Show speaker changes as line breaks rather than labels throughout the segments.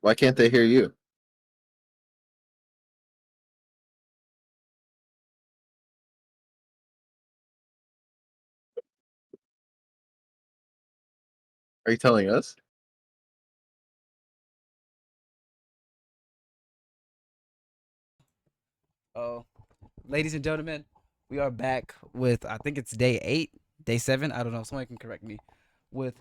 Why can't they hear you? Are you telling us?
Oh, ladies and gentlemen, we are back with I think it's day 8, day 7. I don't know. Someone can correct me. With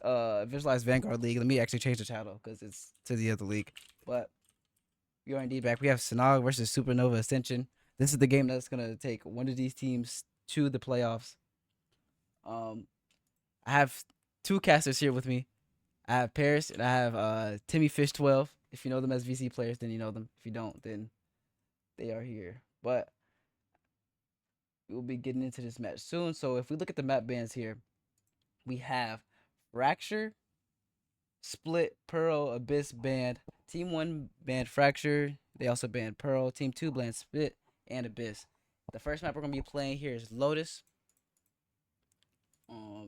Visualize Vanguard League. Let me actually change the title because it's to the other league. But we are indeed back. We have Sinag versus Supernova Ascension. This is the game that's gonna take one of these teams to the playoffs. Um, I have two casters here with me. I have Paris and I have Timmy Fish 12. If you know them as VC players, then you know them. If you don't, then they are here. But we'll be getting into this match soon. So if we look at the map bans here, we have Fracture, Split, Pearl, Abyss banned. Team 1 banned Fracture. They also banned Pearl. Team 2 banned Split and Abyss. The first map we're going to be playing here is Lotus.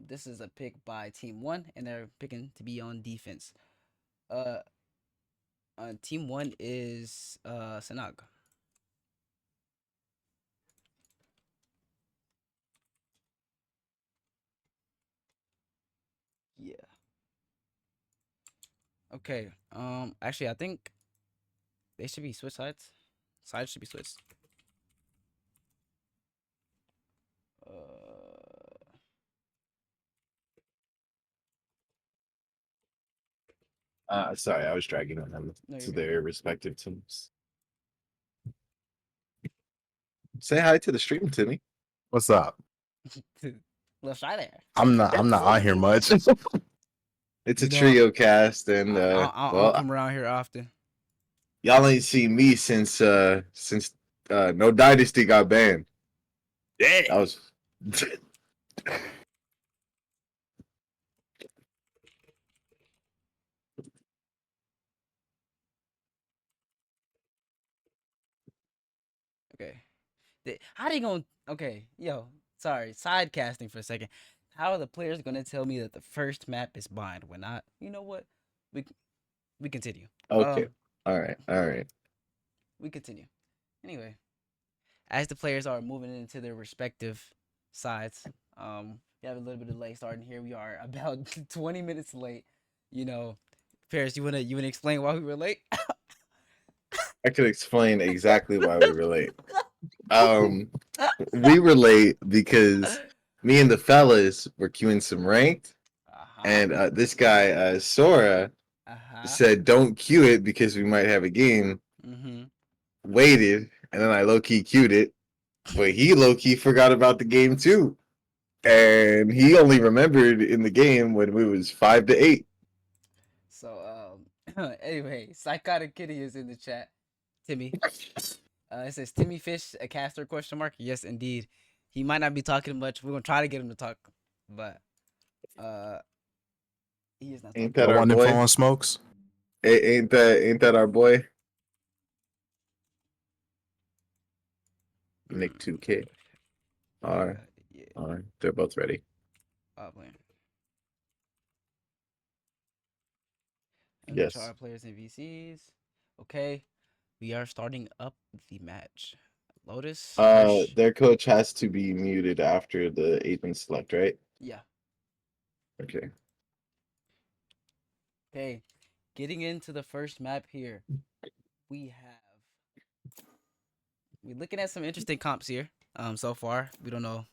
This is a pick by Team 1, and they're picking to be on defense. Uh, Team 1 is Sinag. Yeah. Okay. Actually, I think they should be switch sides. Sides should be switched. Uh,
Sorry, I was dragging them
no, you're
to
good.
their respective teams. Say hi to the stream, Timmy.
What's up?
Little shy there.
I'm not on here much.
It's
You
a
know,
trio cast, and
I don't come around here often.
y'all ain't seen me since No Dynasty got banned.
Yeah.
That was
Okay. How they gonna? Okay, yo, sorry, side casting for a second. How are the players gonna tell me that the first map is bind when I? You know what? We we continue.
okay. All right.
We continue. Anyway, as the players are moving into their respective sides, we have a little bit of delay starting here. We are about 20 minutes late. You know, Paris, you wanna explain why we were late?
I could explain exactly why we were late. We were late because me and the fellas were queuing some ranked, and this guy Sora said don't queue it because we might have a game.
Mm-hmm.
Waited, and then I low key queued it, but he low key forgot about the game too, and he only remembered in the game when we was 5-8.
So anyway, Psychotic Kitty is in the chat. Timmy. It says Timmy Fish, a caster question mark. Yes, indeed. He might not be talking much. We're gonna try to get him to talk, but uh he is not
Ain't
talking.
that
Y'all
our
want them
boy?
phone smokes?
Ain't that our boy? Nick 2K. All right.
Yeah.
All right. They're both ready.
Man.
Yes.
Char players and VCs. Okay. We are starting up the match. Lotus.
Their coach has to be muted after the 8th select, right?
Yeah.
Okay.
Okay. Getting into the first map here. We're looking at some interesting comps here. So far. We don't know.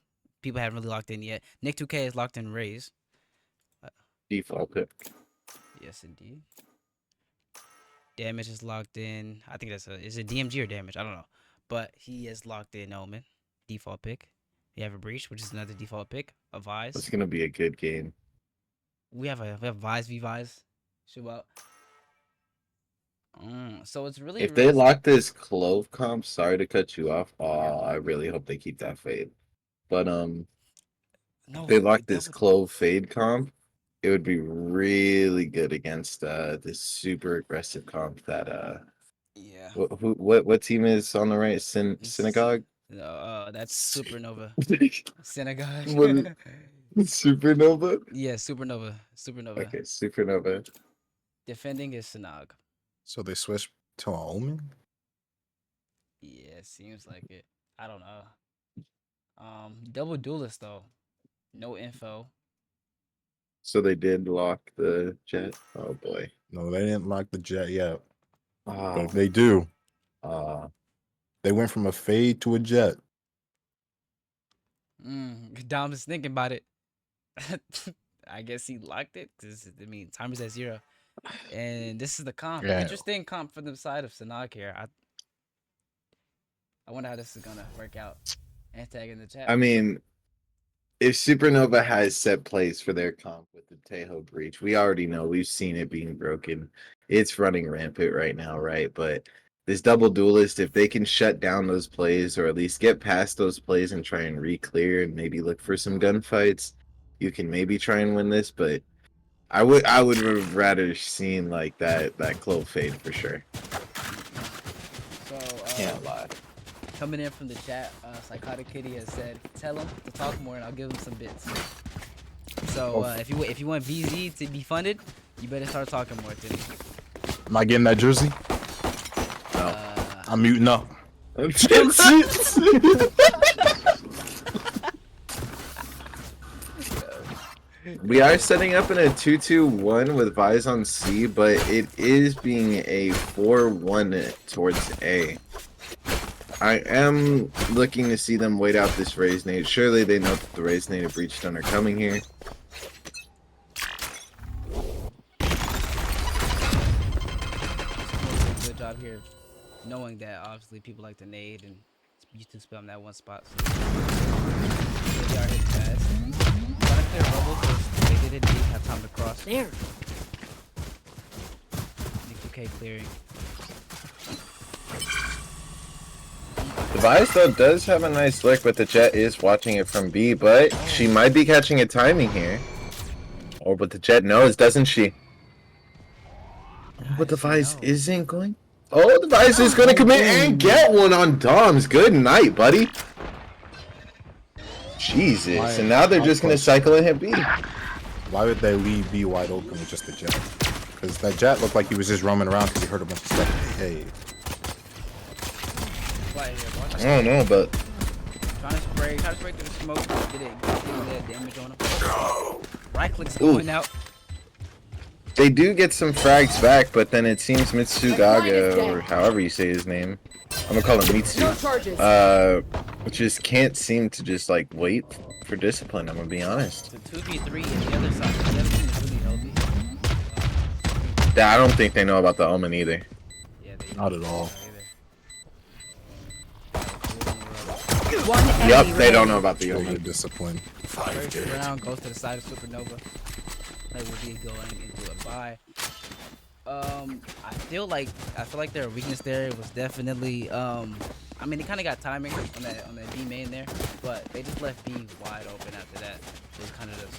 People haven't really locked in yet. Nick 2K is locked in Rays.
Default pick.
Yes, indeed. Damage is locked in. I think is it DMG or damage? I don't know. But he is locked in Omen. Default pick. We have a breach, which is another default pick. A Vise.
It's gonna be a good game.
We have Vise v Vise. Shoot out. So it's really
If they lock this Clove comp, sorry to cut you off. I really hope they keep that fade. But
no,
if they lock this Clove fade comp, it would be really good against this super aggressive comp that
yeah.
what team is on the right? Synagogue?
No, that's Supernova. Synagogue.
What is Supernova?
Yeah, Supernova. Supernova.
Okay, Supernova.
Defending is Sinag.
So they switched to an Omen?
Yeah, it seems like it. I don't know. Double duelist though. No info.
So they did lock the jet. Oh boy.
No, they didn't lock the jet yet.
Ah,
But if they do,
ah.
they went from a fade to a jet.
Dom is thinking about it. I guess he locked it because I mean timer's at 0, and this is the comp.
Yeah.
Interesting comp for the side of Sinag here. I wonder how this is gonna work out. And tag in the chat.
I mean, if Supernova has set plays for their comp with the Tejo breach, we already know, we've seen it being broken. It's running rampant right now, right? But this double duelist, if they can shut down those plays or at least get past those plays and try and re-clear and maybe look for some gunfights, you can maybe try and win this. But I would have rather seen like that clove fade for sure.
So
Can't lie.
coming in from the chat, Psychotic Kitty has said, "Tell him to talk more, and I'll give him some bits." So if you want VZ to be funded, you better start talking more to me.
Am I getting that jersey? No. I'm muting up.
We are setting up in a 2-2-1 with Vise on C, but it is being a 4-1 towards A. I am looking to see them wait out this raise nade. Surely they know that the raise nade and breach stun are coming here.
Good job here, knowing that obviously people like to nade and used to spam that one spot. So they are hitting fast. Trying to clear bubble because they didn't have time to cross.
There.
Nick clearing.
The Vise though does have a nice lick, but the Jet is watching it from B, but she might be catching a timing here. Or but the Jet knows, doesn't she? But the Vise isn't going. Oh, the Vise is going to commit and get one on Doms. Good night, buddy. Jesus, and now they're just going to cycle and hit B.
Why would they leave B wide open with just the jet? Because that jet looked like he was just roaming around because he heard a bunch of stuff. Hey.
I don't know, but
Trying to spray through the smoke, get that damage on him. Right click's going out.
they do get some frags back, but then it seems Mitsugaga, or however you say his name, I'm gonna call him Mitsu, just can't seem to just like wait for discipline, I'm gonna be honest.
It's a 2v3 and the other side, the other team is really healthy.
I don't think they know about the Omen either.
Yeah, they
Not at all.
Yep, they don't know about the
Show
Omen.
your discipline.
First round goes to the side of Supernova. They will be going into a bye. I feel like their weakness there was definitely I mean, they kind of got timing on that B main there, but they just left B wide open after that. It was kind of just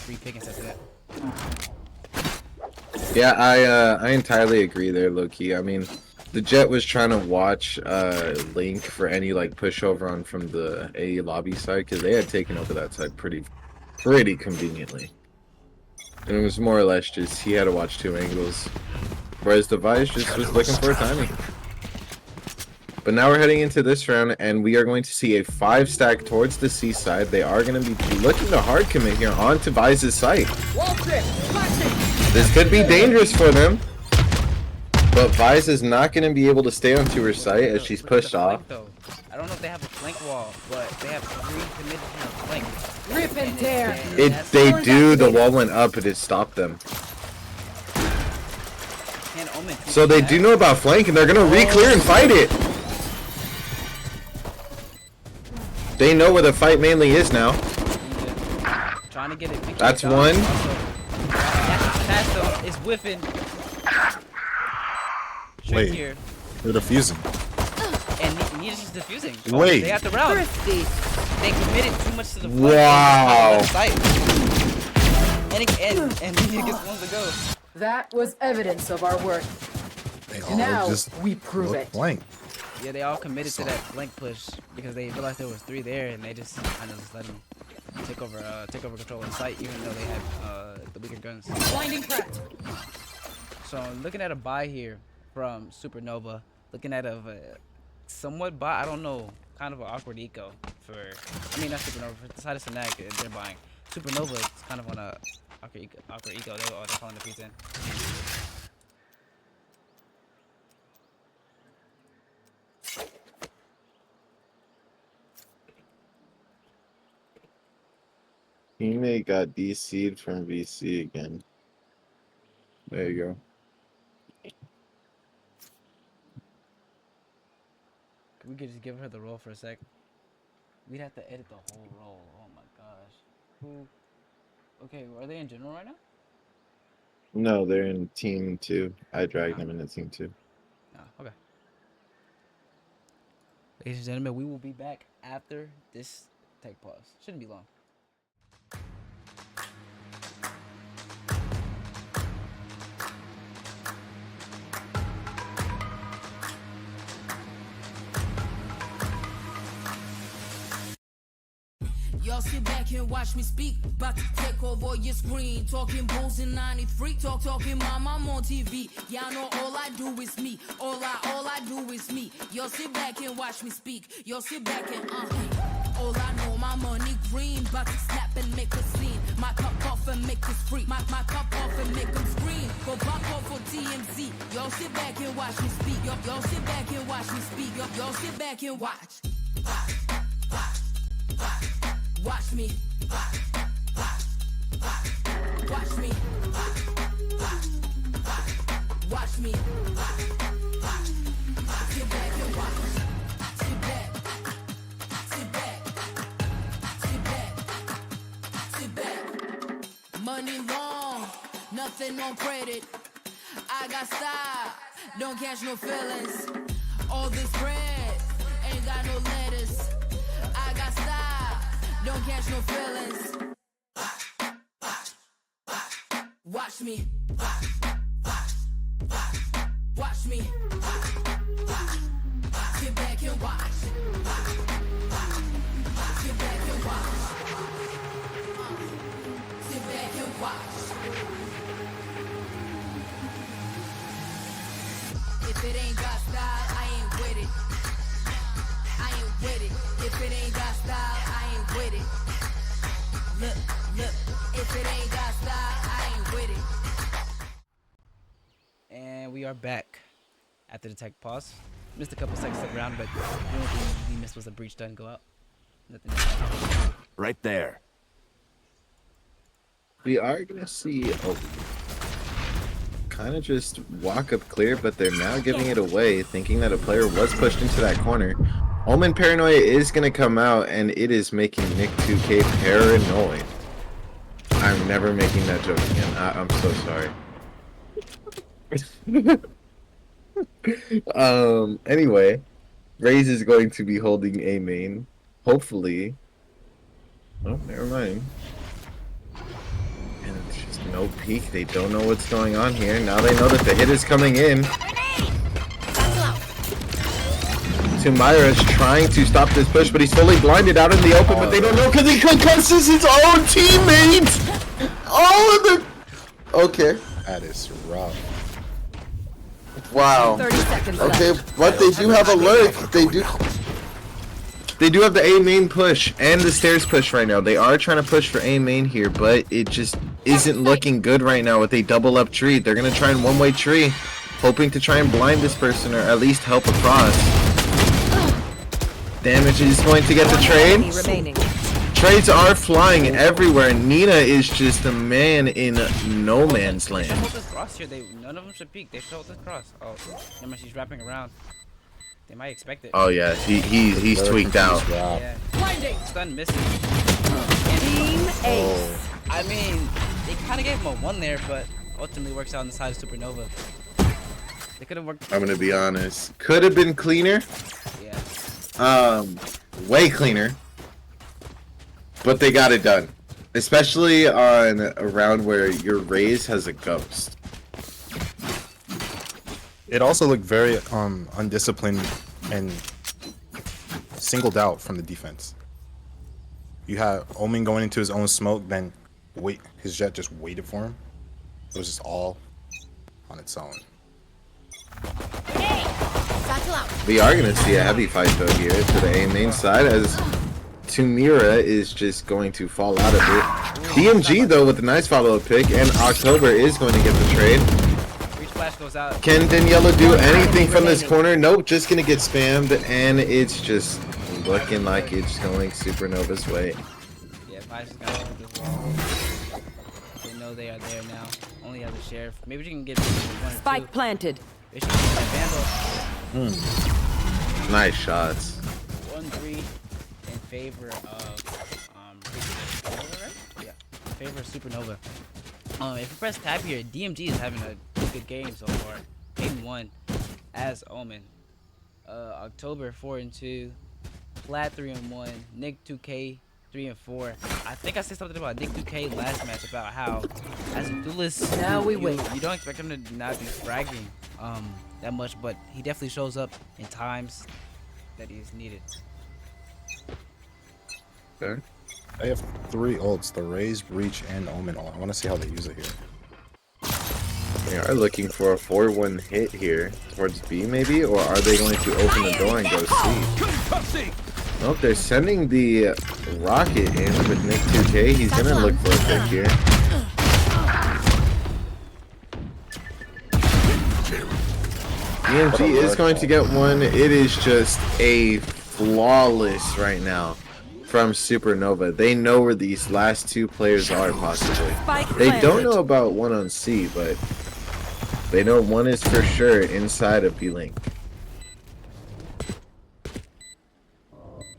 free pickings after that.
Yeah, I entirely agree there, low-key. I mean, the Jet was trying to watch Link for any like pushover on from the A lobby side, because they had taken over that side pretty conveniently. And it was more or less just he had to watch two angles, whereas the Vice just was looking for a timing. But now we're heading into this round, and we are going to see a 5-stack towards the C side. They are going to be looking to hard commit here onto Vice's site. This could be dangerous for them, but Vice is not going to be able to stay onto her site as she's pushed off.
I don't know if they have a flank wall, but they have 3 committed to the flank.
Rip and tear.
They do. The wall went up, but it stopped them. So they do know about flank, and they're going to re-clear and fight it. They know where the fight mainly is now.
Trying to get it.
That's one.
Pasto is whiffing.
Wait,
here.
they're defusing.
And Nita's just defusing.
Wait.
They got the round. They committed too much to the
Wow.
fight. And Nita gets one to go.
That was evidence of our work.
They all
Now
just
we prove
look
it.
blank.
Yeah, they all committed to that flank push because they realized there was 3 there, and they just kind of just let them take over control of the site, even though they had the weaker guns.
Blinding crack.
So I'm looking at a buy here from Supernova. Looking at a somewhat buy. I don't know. Kind of an awkward eco for. I mean, not Supernova. For the side of Sinag, they're buying. Supernova is kind of on a awkward eco. They're calling the P10.
Teammate got DC'd from VC again. There you go.
We could just give her the role for a sec. We'd have to edit the whole role. Oh my gosh. Who? Okay, are they in general right now?
No, they're in team 2. I dragged them into team 2.
Oh, okay. Ladies and gentlemen, we will be back after this tech pause. Shouldn't be long.
Y'all sit back and watch me speak. About to take over your screen. Talking bulls in 93. Talking mom, I'm on TV. Y'all know all I do is me. All I do is me. Y'all sit back and watch me speak. Y'all sit back and all I know, my money green. About to snap and make a scene. My cup off and make this free. My cup off and make them scream. Go pop off for TMZ. Y'all sit back and watch me speak. Y'all sit back and watch me speak. Y'all sit back and watch. Watch me. Watch me. Watch me. Sit back and watch. Sit back. Sit back. Sit back. Sit back. Money long, nothing on credit. I got style, don't catch no feelings. All this bread ain't got no lettuce. I got style, don't catch no feelings. Watch me. Watch me. Sit back and watch. Sit back and watch. Sit back and watch. If it ain't got style, I ain't with it. I ain't with it. If it ain't got style, I ain't with it. Look, if it ain't got style, I ain't with it.
And we are back after the tech pause. Missed a couple seconds of ground, but the only thing we missed was a breach done go out. Nothing else.
Right there.
We are gonna see kind of just walk up clear, but they're now giving it away, thinking that a player was pushed into that corner. Omen Paranoia is gonna come out, and it is making Nick 2K paranoid. I'm never making that joke again. I'm so sorry. Anyway, Raze is going to be holding a main. Hopefully. Oh, never mind. And it's just no peek. They don't know what's going on here. Now they know that the hit is coming in. Tumira's trying to stop this push, but he's fully blinded out in the open, but they don't know because he concusses his own teammates! All of the... Okay.
That is rough.
Wow.
30 seconds
Okay,
left.
but they do have a lurk. They do have the A main push and the stairs push right now. They are trying to push for A main here, but it just isn't looking good right now with a double up tree. They're going to try and one-way tree, hoping to try and blind this person or at least help across. Damage is going to get the trade. Trades are flying everywhere. Nina is just a man in no man's
They should
land.
hold this cross here. None of them should peek. They should hold this cross. Oh, never mind, she's wrapping around. They might expect it.
Oh yeah, he's tweaked out.
Yeah. Stun missing.
Team Ace.
I mean, they kind of gave him a 1 there, but ultimately works out on the side of Supernova. They could have worked.
I'm gonna be honest. Could have been cleaner.
Yeah.
Way cleaner. But they got it done. Especially on a round where your Raze has a ghost.
It also looked very undisciplined and singled out from the defense. You had Omen going into his own smoke, then his jet just waited for him. It was just all on its own.
We are going to see a heavy fight though here to the A main side as Tumira is just going to fall out of it. DMG though with a nice follow-up pick, and October is going to get the trade.
Reach flash goes out.
Can Daniela do anything from this corner? Nope, just going to get spammed, and it's just looking like it's going Supernova's way.
Yeah, flash is gonna hold this wall. They know they are there now. Only has a sheriff. Maybe she can get one or
Spike
two.
planted.
If she can get that vandal.
Nice shots.
1-3 in favor of Supernova, right? Yeah, in favor of Supernova. If you press tab here, DMG is having a good game so far. Game 1 as Omen. October 4-2, Plat 3-1, Nick 2K 3-4. I think I said something about Nick 2K last match about how as a duelist,
Now we
you
wait.
don't expect him to not be fragging that much, but he definitely shows up in times that he's needed.
Okay.
They have 3 ults, the Raze, Breach, and Omen ult. I want to see how they use it here.
They are looking for a 4-1 hit here towards B maybe, or are they going to open the door and go C? Nope, they're sending the rocket in with Nick 2K. He's going to look for a pick here. DMG is going to get one. It is just a flawless right now from Supernova. They know where these last 2 players are possibly. They don't know about one on C, but they know one is for sure inside of B-Link.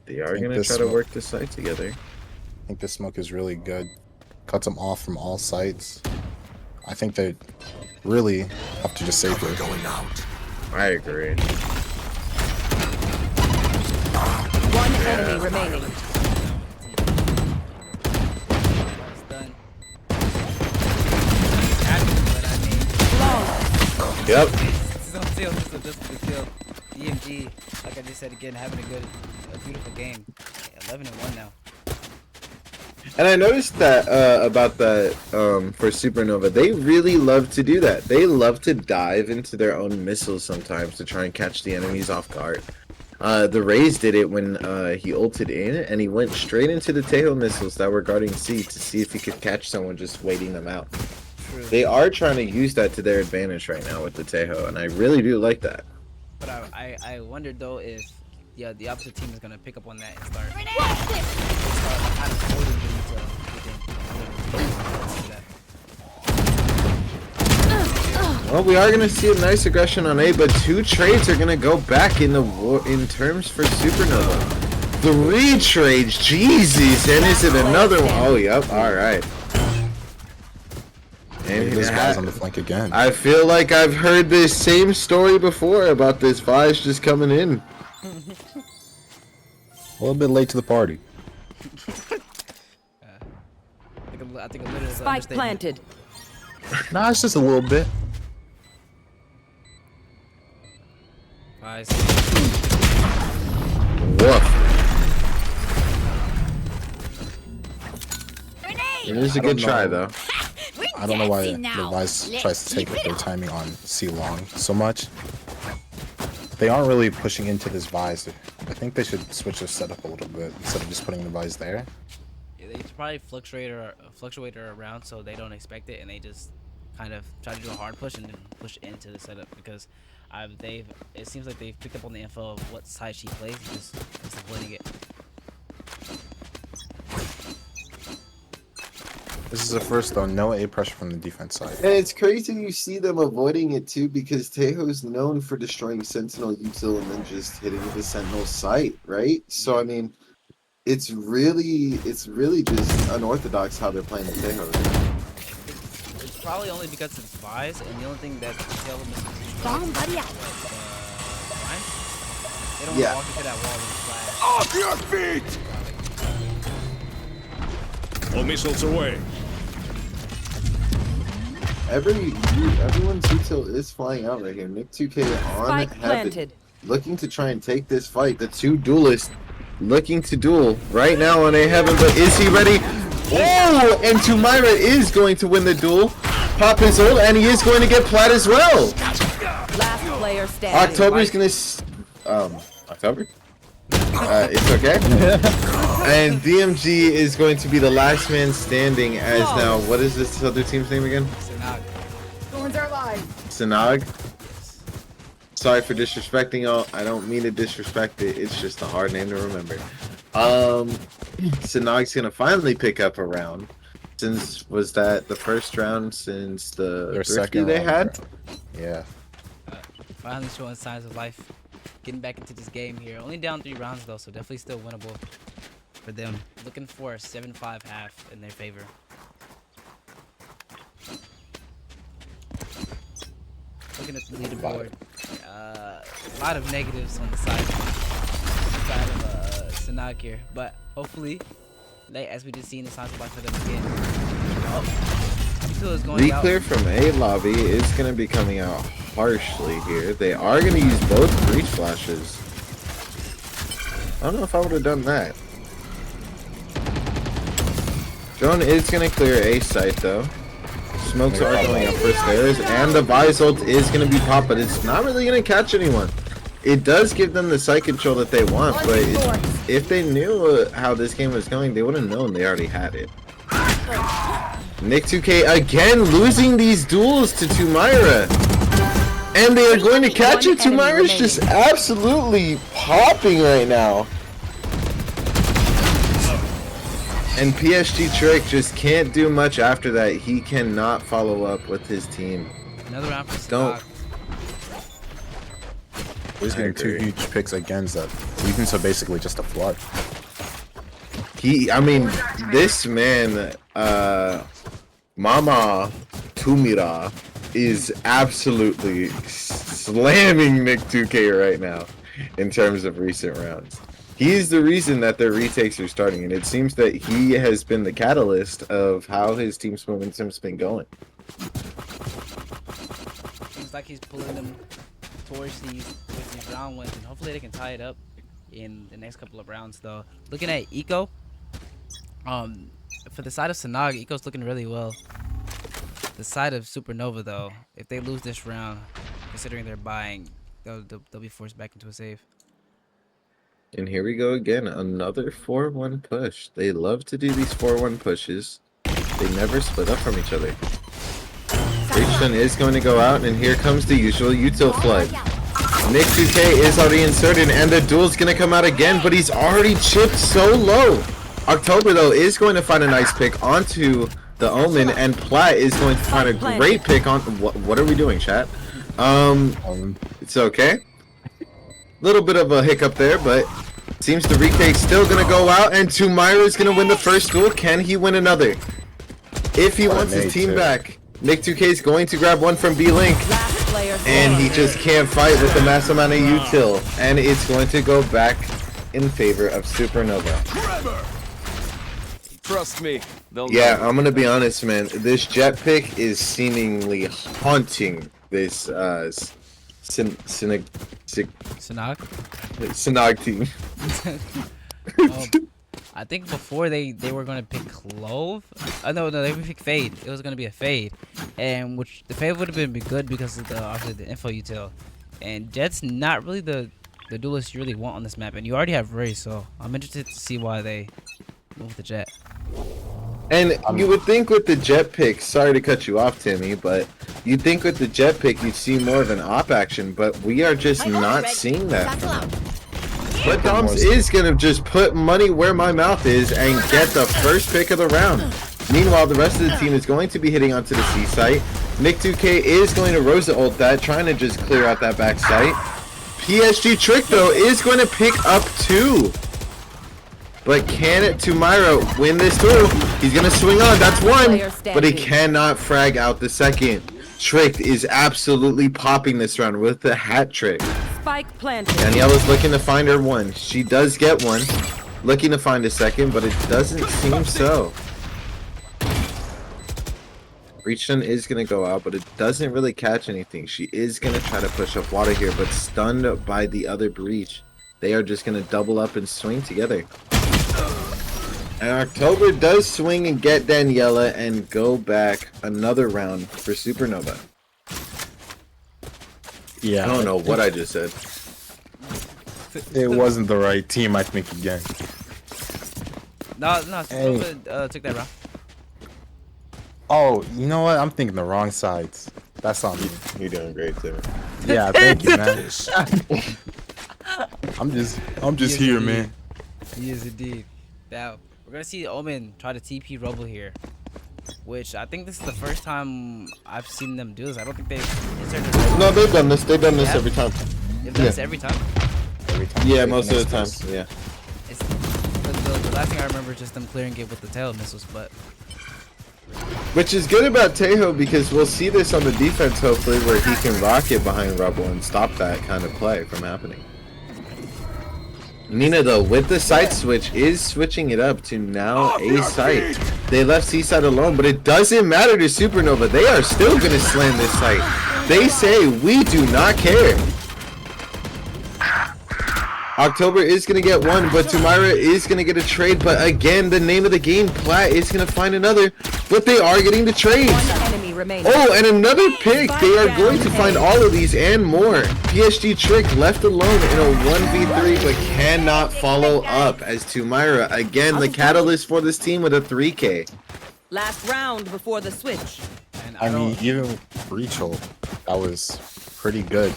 They are going to try to work the site together.
I think this smoke is really good. Cuts them off from all sides. I think they really have to just save it.
Going out.
I agree.
One enemy remaining.
That's done. Happy, but I mean,
Yep.
this is on sale. This is just the kill. DMG, like I just said again, having a beautiful game. 11-1 now.
And I noticed that about that for Supernova, they really love to do that. They love to dive into their own missiles sometimes to try and catch the enemies off guard. The Raze did it when he ulted in, and he went straight into the Tejo missiles that were guarding C to see if he could catch someone just waiting them out.
True.
They are trying to use that to their advantage right now with the Tejo, and I really do like that.
But I wondered though if the opposite team is gonna pick up on that and start kind of holding them to
Well, we are going to see a nice aggression on A, but 2 trades are going to go back in the war in terms for Supernova. 3 trades, Jesus, and is it another one? Oh, yep, all right. And
This guy's on the flank again.
I feel like I've heard this same story before about this Vice just coming in.
A little bit late to the party.
I think a little is an
Spike
understatement.
planted.
Nah, it's just a little bit.
Nice.
Woof. It is a good try, though.
I don't know why the Vice tries to take their timing on C long so much. They aren't really pushing into this Vice. I think they should switch their setup a little bit instead of just putting the Vice there.
Yeah, they probably fluctuate her around so they don't expect it, and they just kind of try to do a hard push and then push into the setup because it seems like they've picked up on the info of what side she plays and just avoiding it.
This is a first though, no A pressure from the defense side.
And it's crazy you see them avoiding it too, because Tejo's known for destroying Sentinel util and then just hitting the Sentinel site, right? So I mean, it's really just unorthodox how they're playing the Tejo.
It's probably only because it's Vise, and the only thing that Taylor misses is
Somebody out.
they don't
Yeah.
walk into that wall with flash.
Off your feet! All missiles away.
Everyone's util is flying out right here. Nick 2K on
Spike
Heaven,
planted.
looking to try and take this fight. The 2 duelists looking to duel right now on A Heaven, but is he ready? Oh, and Tumira is going to win the duel. pop his ult, and he is going to get plat as well.
Last player standing.
October's gonna October? It's okay. And DMG is going to be the last man standing as now, what is this other team's name again?
Sinag.
Sinag. Sorry for disrespecting y'all. I don't mean to disrespect it. It's just a hard name to remember. Sinag's gonna finally pick up a round. Since was that the first round since the
Their
thrifty
second
they
round,
had?
Yeah.
Finally showing signs of life. Getting back into this game here. Only down 3 rounds though, so definitely still winnable for them. Looking for a 7-5 half in their favor. Looking at the leaderboard, a lot of negatives on the side of Sinag here, but hopefully, as we just seen, the signs of life for them again. Oh, is going
The
out.
clear from A lobby is going to be coming out harshly here. They are going to use both breach flashes. I don't know if I would have done that. Drone is going to clear A site though. Smokes are going up for stairs, and the Vice ult is going to be popped, but it's not really going to catch anyone. It does give them the site control that they want, but if they knew how this game was going, they would have known they already had it. Nick2K again losing these duels to Tumira. And they are going to catch it. Tumira's just absolutely popping right now. And PSG Trick just can't do much after that. He cannot follow up with his team.
Another round for
Don't.
Sinag.
He's getting 2 huge picks against that. Even so, basically just a flood.
I mean, this man, Mama Tumira, is absolutely slamming Nick2K right now in terms of recent rounds. He's the reason that their retakes are starting, and it seems that he has been the catalyst of how his team's momentum's been going.
Seems like he's pulling them towards these round wins, and hopefully they can tie it up in the next couple of rounds. Though, looking at Eco, for the side of Sinag, Eco's looking really well. The side of Supernova, though, if they lose this round, considering they're buying, they'll be forced back into a save.
And here we go again, another 4-1 push. They love to do these 4-1 pushes. They never split up from each other. Richton is going to go out, and here comes the usual util flood. Nick2K is already inserted, and the duel's going to come out again, but he's already chipped so low. October, though, is going to find a nice pick onto the Omen, and Platt is going to find a great pick on... What are we doing, chat? It's okay. Little bit of a hiccup there, but seems the retake's still going to go out, and Tumira is going to win the first duel. Can he win another? If he wants his team back, Nick2K is going to grab one from B-Link, and he just can't fight with the mass amount of util, and it's going to go back in favor of Supernova.
Trust me.
Yeah, I'm going to be honest, man. This jet pick is seemingly haunting this Sinag team.
I think before they were gonna pick Clove. No, they would pick Fade. It was gonna be a Fade, and which the Fade would have been good because of obviously the info util. And Jet's not really the duelist you really want on this map, and you already have Ray, so I'm interested to see why they move the Jet.
And you would think with the jet pick, sorry to cut you off, Timmy, but you'd think with the jet pick you'd see more of an op action, but we are just not seeing that from him. But Doms is going to just put money where my mouth is and get the first pick of the round. Meanwhile, the rest of the team is going to be hitting onto the C site. Nick2K is going to Rosa ult that, trying to just clear out that back site. PSG Trick, though, is going to pick up 2. But can it Tumira win this duel? He's going to swing on. That's 1. But he cannot frag out the second. Trick is absolutely popping this round with the hat trick.
Spike planted.
Daniela's looking to find her 1. She does get 1. Looking to find a second, but it doesn't seem so. Breachton is going to go out, but it doesn't really catch anything. She is going to try to push up water here, but stunned by the other breach. They are just going to double up and swing together. And October does swing and get Daniela and go back another round for Supernova.
Yeah.
I don't know what I just said.
It wasn't the right team, I think, again.
No, Supernova took that round.
Oh, you know what? I'm thinking the wrong sides. That's on me.
You're doing great, too.
Yeah, thank you, man. I'm just here, man.
He is indeed. Now, we're gonna see Omen try to TP Rubble here. Which I think this is the first time I've seen them do this. I don't think they've inserted Rubble.
No, they've done this. They've done this every time.
They've done this every time?
Every time.
Yeah, most of the time. Yeah.
It's, the last thing I remember is just them clearing it with the tail missiles, but
Which is good about Tejo because we'll see this on the defense hopefully where he can rocket behind Rebel and stop that kind of play from happening. Nina though, with the site switch, is switching it up to now A site. They left C side alone, but it doesn't matter to Supernova. They are still gonna slam this site. They say we do not care. October is going to get one, but Tumira is going to get a trade. But again, the name of the game, Plat is going to find another. But they are getting the trades. Oh, and another pick. They are going to find all of these and more. PSG Trick left alone in a 1v3, but cannot follow up as Tumira, again, the catalyst for this team with a 3K.
Last round before the switch.
and
I mean, even Rachel, that was pretty good.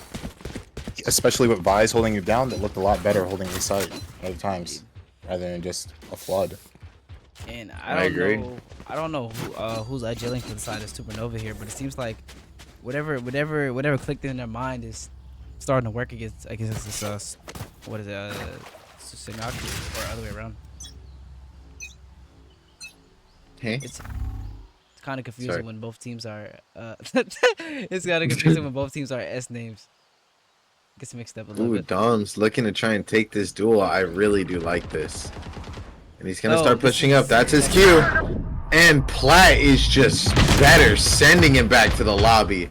Especially with Vise holding you down, that looked a lot better holding the site other times, rather than just a flood.
And
I agree.
I don't know who's idealing for the side of Supernova here, but it seems like whatever clicked in their mind is starting to work against this what is it, Sinag, or other way around.
Hey.
It's kind of confusing
Sorry.
when both teams are it's kind of confusing when both teams are S names. Gets mixed up a little
Ooh,
bit.
Dom's looking to try and take this duel. I really do like this. And he's going to
Oh,
start
this
pushing
is-
up. That's his cue. And Plat is just better, sending him back to the lobby.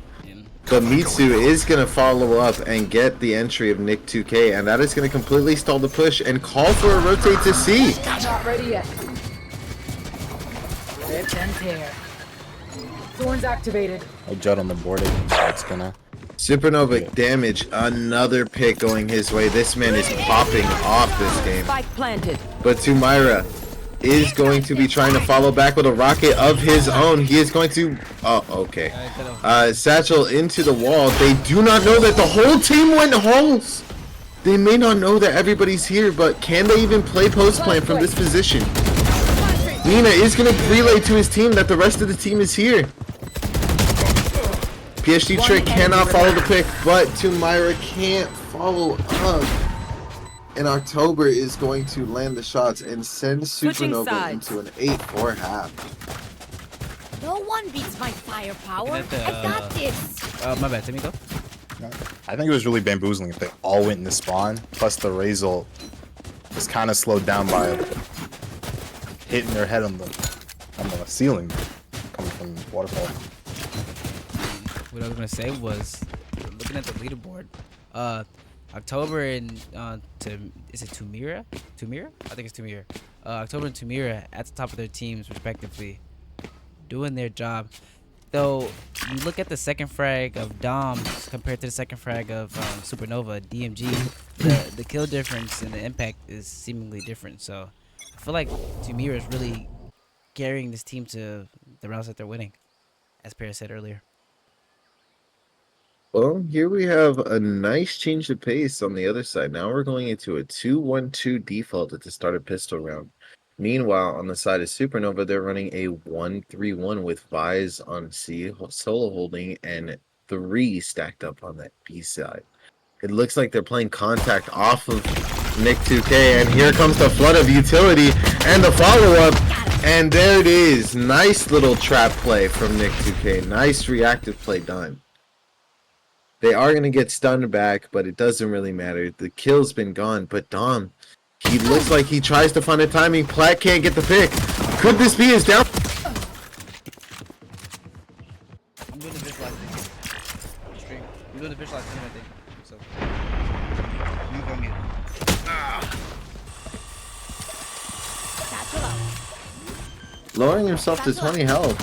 But Mitsu is going to follow up and get the entry of Nick 2K. And that is going to completely stall the push and call for a rotate to C.
Not ready yet. Rip and tear. Thorns activated.
A Jut on the board, it's gonna.
Supernova damage, another pick going his way. This man is popping off this game.
Spike planted.
But Tumira is going to be trying to follow back with a rocket of his own. He is going to... Oh, okay. Satchel into the wall. They do not know that the whole team went holes. They may not know that everybody's here, but can they even play post plan from this position? Nina is going to relay to his team that the rest of the team is here. PSG Trick cannot follow the pick, but Tumira can't follow up. And October is going to land the shots and send
Switching
Supernova
sides.
into an 8-4 half.
No one beats my firepower.
Is that
I got this.
my bad, Timmy, go.
I think it was really bamboozling if they all went into spawn, plus the Razor was kind of slowed down by hitting their head on the ceiling coming from the waterfall.
What I was gonna say was, looking at the leaderboard, October and is it Tumira? I think it's Tumira. October and Tumira at the top of their teams respectively, doing their job. Though you look at the second frag of Dom compared to the second frag of Supernova, DMG, the kill difference and the impact is seemingly different. So I feel like Tumira is really carrying this team to the rounds that they're winning, as Paris said earlier.
Well, here we have a nice change of pace on the other side. Now we're going into a 2-1-2 default at the start of pistol round. Meanwhile, on the side of Supernova, they're running a 1-3-1 with Vise on C, solo holding, and 3 stacked up on that B side. It looks like they're playing contact off of Nick 2K, and here comes the flood of utility and the follow-up. And there it is. Nice little trap play from Nick 2K. Nice reactive play done. They are going to get stunned back, but it doesn't really matter. The kill's been gone, but Dom, he looks like he tries to find a timing. Plat can't get the pick. Could this be his down?
I'm doing the visualize stream. I'm doing the visualize stream, I think. So you go mute.
Satchel out.
lowering himself to 20 health.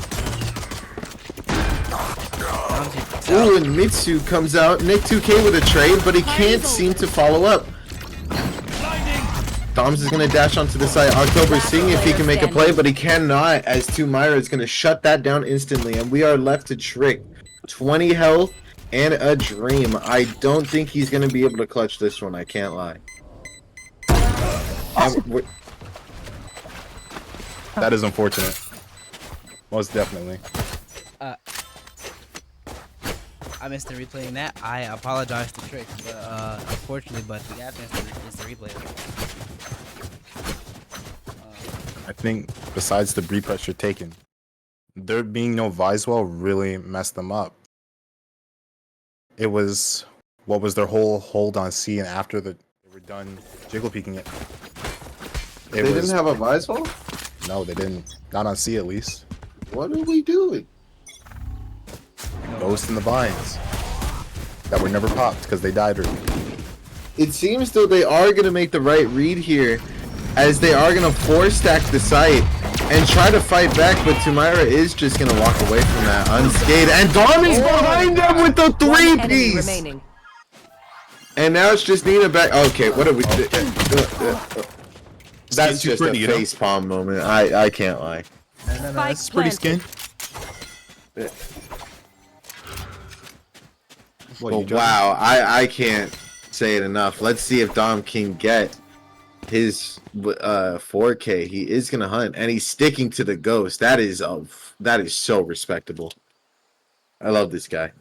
Dom's
Ooh, and Mitsu comes out. Nick 2K with a trade, but he can't seem to follow up. Doms is going to dash onto the side. October seeing if he can make a play, but he cannot, as 2 Myra is going to shut that down instantly, and we are left to Trick. 20 health and a dream. I don't think he's going to be able to clutch this one, I can't lie.
That is unfortunate. Most definitely.
I missed the replaying that. I apologize to Trick, but unfortunately, but we have missed the replay.
I think besides the breed pressure taken, there being no Viswell really messed them up. It was what was their whole hold on C, and after they were done jiggle peeking it.
They didn't have a Viswell?
No, they didn't. Not on C at least.
What are we doing?
Ghost in the vines that were never popped because they died early.
It seems though they are going to make the right read here, as they are going to 4-stack the site and try to fight back, but Tumaira is just going to walk away from that unscathed, and Dom is behind them with the 3-piece! And now it's just Nina back. Okay, what are we doing? That's just a facepalm moment. I can't lie.
No, it's pretty skin.
Well, wow, I can't say it enough. Let's see if Dom can get his 4K. He is gonna hunt, and he's sticking to the ghost. That is so respectable. I love this guy.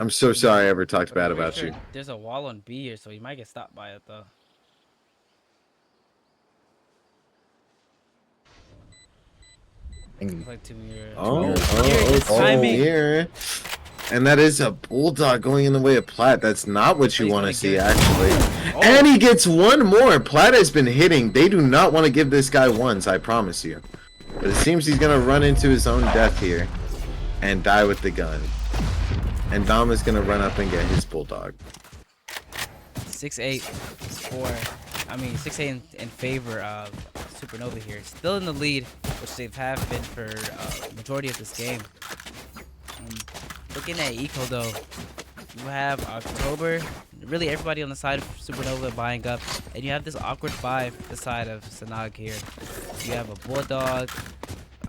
I'm so sorry I ever talked bad about you.
There's a wall on B here, so you might get stopped by it though. Like
here. And that is a bulldog going in the way of Platt. That's not what you want to see, actually. And he gets one more. Platt has been hitting. They do not want to give this guy ones, I promise you. But it seems he's going to run into his own death here and die with the gun. And Dom is going to run up and get his bulldog.
6-8 6-8 in favor of Supernova here. Still in the lead, which they have been for majority of this game. Looking at Eco though, you have October, really everybody on the side of Supernova buying up, and you have this awkward 5 the side of Sinag here. You have a Bulldog,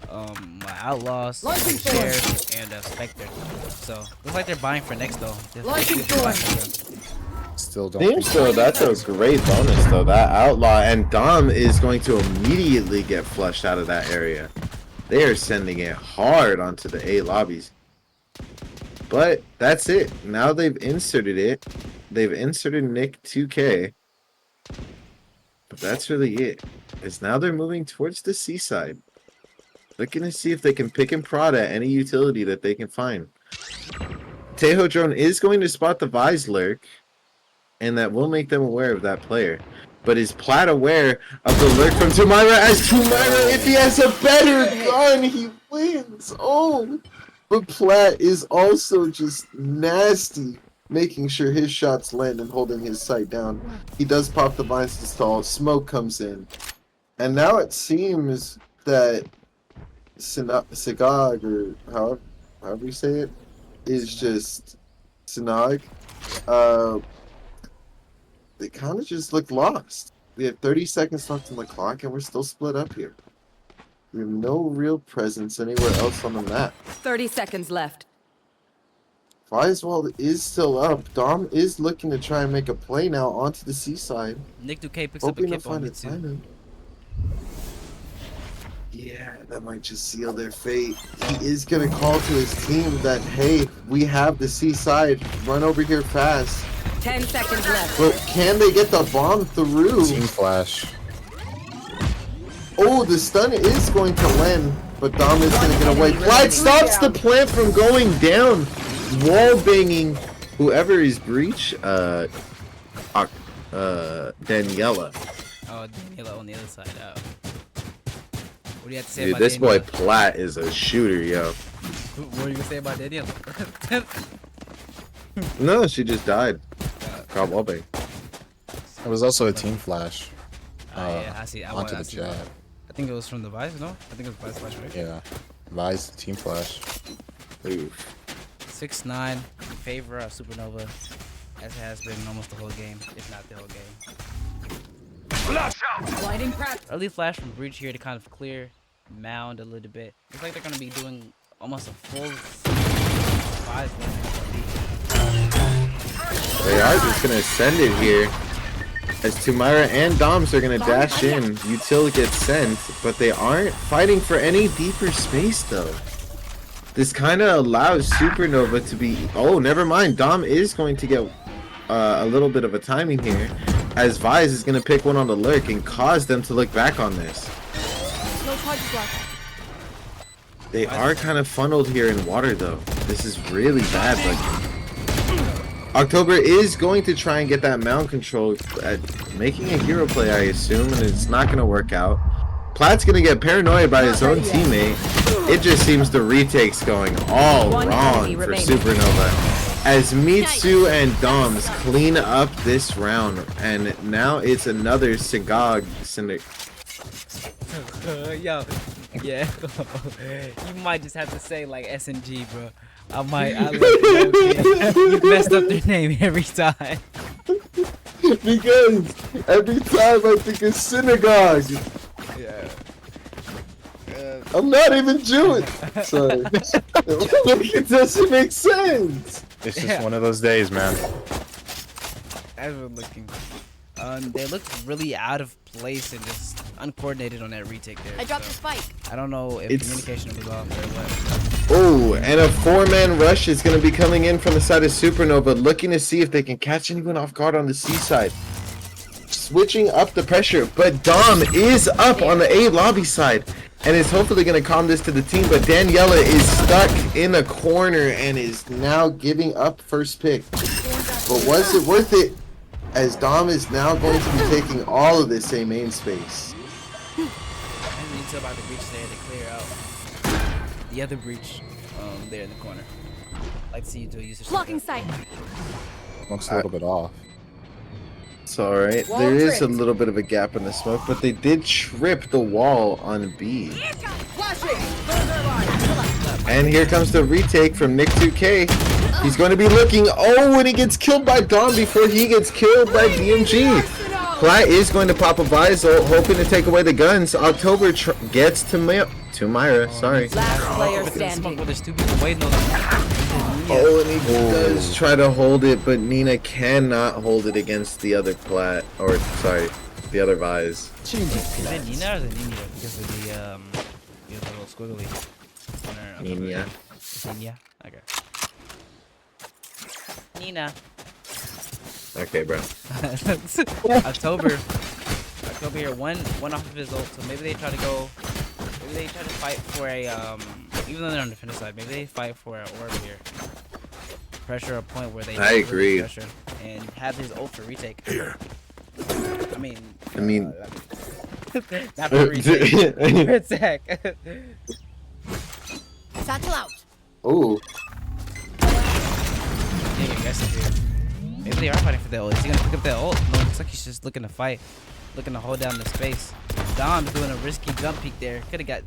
Outlaws, Sheriff, and a Spectre. So looks like they're buying for next though.
Still don't.
Seems so. That's a great bonus though. That Outlaw, and Dom is going to immediately get flushed out of that area. They are sending it hard onto the A lobbies. But that's it. Now they've inserted it. They've inserted Nick 2K. But that's really it. Is now they're moving towards the seaside. Looking to see if they can pick and prod at any utility that they can find. Tejo Drone is going to spot the Vise lurk, and that will make them aware of that player. But is Platt aware of the lurk from Tumaira? As Tumaira, if he has a better gun, he wins. Oh! But Platt is also just nasty, making sure his shots land and holding his sight down. He does pop the vines to stall. Smoke comes in. And now it seems that Sinag, or however you say it, is just Sinag. They kind of just look lost. We have 30 seconds left on the clock, and we're still split up here. We have no real presence anywhere else on the map.
30 seconds left.
Viswald is still up. Dom is looking to try and make a play now onto the seaside.
Nick 2K picks up a kip on it too.
Yeah, that might just seal their fate. He is going to call to his team that, hey, we have the seaside. Run over here fast.
10 seconds left.
But can they get the bomb through?
Team flash.
Oh, the stun is going to land, but Dom is going to get away. Platt stops the plant from going down. Wall banging whoever is breach. Daniela.
Oh, Daniela on the other side. What do you have to say
Dude,
about
this
Daniela?
boy Platt is a shooter, yo.
What are you gonna say about Daniela?
No, she just died. Caught wall bang.
It was also a team flash.
Yeah, I see.
Onto the jet.
I think it was from the Vice, no? I think it was Vice Flash, right?
Yeah. Vice, Team Flash.
Oof.
6-9 in favor of Supernova, as it has been almost the whole game, if not the whole game.
Blinding crack.
Early flash from Breach here to kind of clear Mound a little bit. Looks like they're going to be doing almost a full 5 minutes.
They are just gonna send it here. As Tumira and Doms are gonna dash in. Util gets sent, but they aren't fighting for any deeper space though. This kind of allows Supernova to be... Oh, never mind. Dom is going to get a little bit of a timing here, as Vise is going to pick one on the lurk and cause them to look back on this. They are kind of funneled here in water though. This is really bad looking. October is going to try and get that mount control at making a hero play, I assume, and it's not going to work out. Plat's going to get paranoid by his own teammate. It just seems the retake's going all wrong for Supernova, as Mitsu and Doms clean up this round, and now it's another Sinag.
Yo, yeah. You might just have to say like SNG, bro. I you messed up their name every time.
Because every time I think of synagogue.
Yeah.
I'm not even Jewish. Sorry. It doesn't make sense.
It's just one of those days, man.
As we're looking, they look really out of place and just uncoordinated on that retake there.
I dropped the spike.
I don't know if communication was off or what.
Oh, and a 4-man rush is going to be coming in from the side of Supernova, looking to see if they can catch anyone off guard on the C side. Switching up the pressure, but Dom is up on the A lobby side and is hopefully going to calm this to the team, but Daniela is stuck in a corner and is now giving up first pick. But was it worth it, as Dom is now going to be taking all of this A main space?
And you tell about the breach there to clear out the other breach there in the corner. Like to see you do use your
Blocking sight.
Looks a little bit off.
It's alright. There is a little bit of a gap in the smoke, but they did trip the wall on B. And here comes the retake from Nick2K. He's going to be looking. Oh, and he gets killed by Dom before he gets killed by BMG. Plat is going to pop a Visor, hoping to take away the guns. October gets to Myra. Sorry.
Last player standing.
Oh, and he does try to hold it, but Nina cannot hold it against the other Plat, or sorry, the other Vise.
Is it Nina or is it Nina? Because of the little squiggly.
Nina.
Nina. Okay. Nina.
Okay, bro.
October here, one off of his ult, so maybe they try to go. Maybe they try to fight for a even though they're on the defender side, maybe they fight for an orb here. Pressure a point where they
I agree.
Pressure and have his ult for retake.
Here.
I mean not for retake. For attack.
Satchel out.
Oh.
Yeah, I guess they do. Maybe they are fighting for the ult. Is he gonna pick up that ult? No, it looks like he's just looking to fight. Looking to hold down the space. Dom's doing a risky jump peek there. Could have